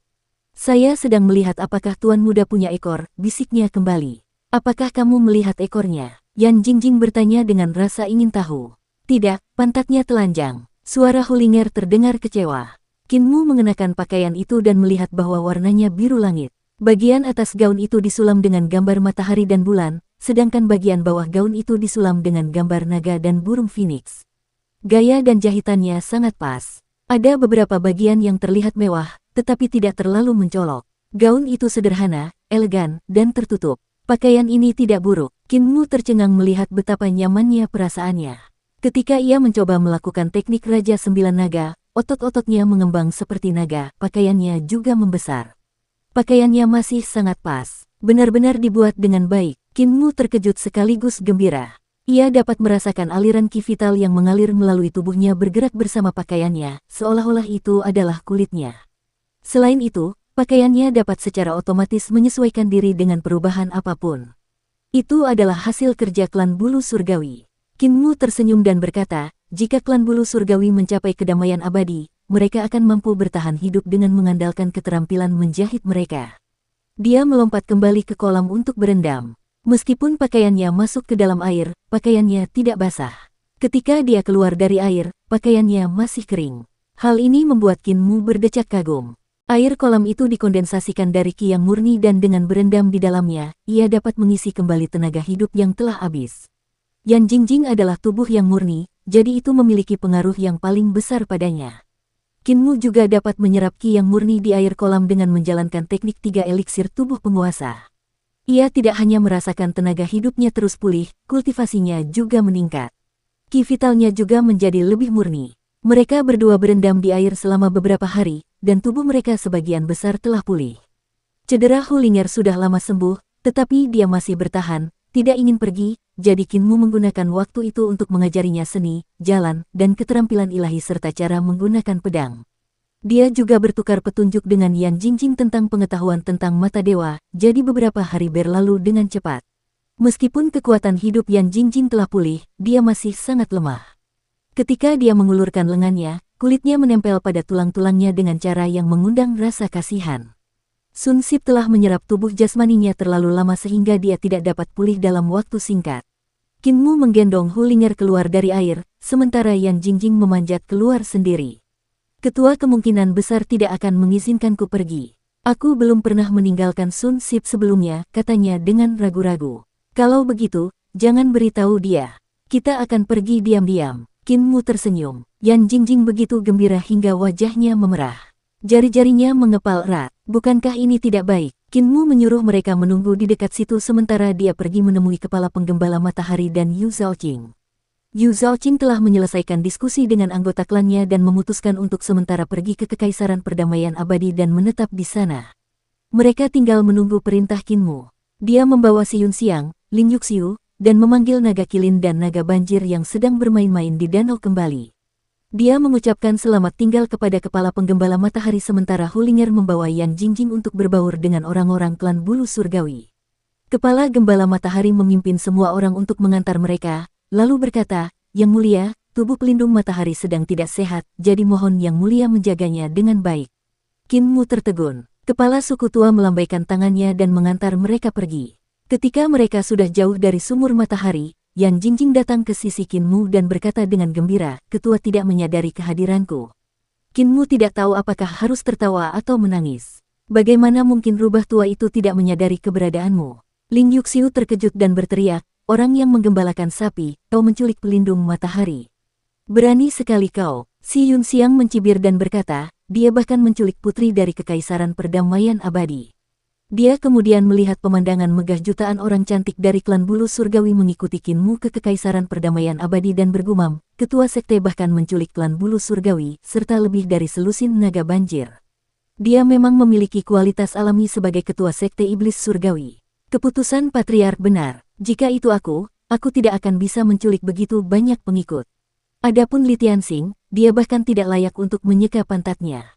Saya sedang melihat apakah Tuan Muda punya ekor, bisiknya kembali. Apakah kamu melihat ekornya? Yan Jingjing bertanya dengan rasa ingin tahu. Tidak, pantatnya telanjang. Suara Hulinger terdengar kecewa. Qin Mu mengenakan pakaian itu dan melihat bahwa warnanya biru langit. Bagian atas gaun itu disulam dengan gambar matahari dan bulan, sedangkan bagian bawah gaun itu disulam dengan gambar naga dan burung phoenix. Gaya dan jahitannya sangat pas. Ada beberapa bagian yang terlihat mewah, tetapi tidak terlalu mencolok. Gaun itu sederhana, elegan, dan tertutup. Pakaian ini tidak buruk. Qin Mu tercengang melihat betapa nyamannya perasaannya. Ketika ia mencoba melakukan teknik Raja Sembilan Naga, otot-ototnya mengembang seperti naga, pakaiannya juga membesar. Pakaiannya masih sangat pas, benar-benar dibuat dengan baik. Qin Mu terkejut sekaligus gembira. Ia dapat merasakan aliran ki vital yang mengalir melalui tubuhnya bergerak bersama pakaiannya, seolah-olah itu adalah kulitnya. Selain itu, pakaiannya dapat secara otomatis menyesuaikan diri dengan perubahan apapun. Itu adalah hasil kerja klan bulu surgawi. Qin Mu tersenyum dan berkata, jika klan bulu surgawi mencapai kedamaian abadi, mereka akan mampu bertahan hidup dengan mengandalkan keterampilan menjahit mereka. Dia melompat kembali ke kolam untuk berendam. Meskipun pakaiannya masuk ke dalam air, pakaiannya tidak basah. Ketika dia keluar dari air, pakaiannya masih kering. Hal ini membuat Qin Mu berdecak kagum. Air kolam itu dikondensasikan dari ki yang murni dan dengan berendam di dalamnya, ia dapat mengisi kembali tenaga hidup yang telah habis. Yan Jingjing adalah tubuh yang murni, jadi itu memiliki pengaruh yang paling besar padanya. Qin Mu juga dapat menyerap ki yang murni di air kolam dengan menjalankan teknik 3 eliksir tubuh penguasa. Ia tidak hanya merasakan tenaga hidupnya terus pulih, kultivasinya juga meningkat. Ki vitalnya juga menjadi lebih murni. Mereka berdua berendam di air selama beberapa hari, dan tubuh mereka sebagian besar telah pulih. Cedera Hulinger sudah lama sembuh, tetapi dia masih bertahan, tidak ingin pergi, jadi Qin Mu menggunakan waktu itu untuk mengajarinya seni, jalan, dan keterampilan ilahi serta cara menggunakan pedang. Dia juga bertukar petunjuk dengan Yan Jingjing tentang pengetahuan tentang mata dewa, jadi beberapa hari berlalu dengan cepat. Meskipun kekuatan hidup Yan Jingjing telah pulih, dia masih sangat lemah. Ketika dia mengulurkan lengannya, kulitnya menempel pada tulang-tulangnya dengan cara yang mengundang rasa kasihan. Sun Sip telah menyerap tubuh jasmaninya terlalu lama sehingga dia tidak dapat pulih dalam waktu singkat. Qin Mu menggendong Hulinger keluar dari air, sementara Yan Jingjing memanjat keluar sendiri. Ketua kemungkinan besar tidak akan mengizinkanku pergi. Aku belum pernah meninggalkan Sun Sip sebelumnya, katanya dengan ragu-ragu. Kalau begitu, jangan beritahu dia. Kita akan pergi diam-diam. Qin Mu tersenyum. Yan Jingjing begitu gembira hingga wajahnya memerah. Jari-jarinya mengepal erat. Bukankah ini tidak baik? Qin Mu menyuruh mereka menunggu di dekat situ sementara dia pergi menemui kepala penggembala matahari dan Yu Zhaoqing. Yu Zhaoqing telah menyelesaikan diskusi dengan anggota klannya dan memutuskan untuk sementara pergi ke Kekaisaran Perdamaian Abadi dan menetap di sana. Mereka tinggal menunggu perintah Qin Mu. Dia membawa Si Yun Xiang, Lin Yuxiu, dan memanggil naga kilin dan naga banjir yang sedang bermain-main di danau kembali. Dia mengucapkan selamat tinggal kepada kepala penggembala matahari sementara Hulinger membawa Yan Jingjing untuk berbaur dengan orang-orang klan bulu surgawi. Kepala gembala matahari memimpin semua orang untuk mengantar mereka, lalu berkata, "Yang mulia, tubuh pelindung matahari sedang tidak sehat, jadi mohon Yang mulia menjaganya dengan baik." Qin Mu tertegun. Kepala suku tua melambaikan tangannya dan mengantar mereka pergi. Ketika mereka sudah jauh dari sumur matahari, Yan Jingjing datang ke sisi Qin Mu dan berkata dengan gembira, "Ketua tidak menyadari kehadiranku." Qin Mu tidak tahu apakah harus tertawa atau menangis. Bagaimana mungkin rubah tua itu tidak menyadari keberadaanmu? Ling Yuxiu terkejut dan berteriak, "Orang yang menggembalakan sapi, kau menculik pelindung matahari. Berani sekali kau." Si Yun Xiang mencibir dan berkata, "Dia bahkan menculik putri dari Kekaisaran Perdamaian Abadi." Dia kemudian melihat pemandangan megah jutaan orang cantik dari klan bulu surgawi mengikuti Qin Mu ke Kekaisaran Perdamaian Abadi dan bergumam, ketua sekte bahkan menculik klan bulu surgawi, serta lebih dari selusin naga banjir. Dia memang memiliki kualitas alami sebagai ketua sekte iblis surgawi. Keputusan patriark benar, jika itu aku tidak akan bisa menculik begitu banyak pengikut. Adapun Li Tianxing, dia bahkan tidak layak untuk menyeka pantatnya.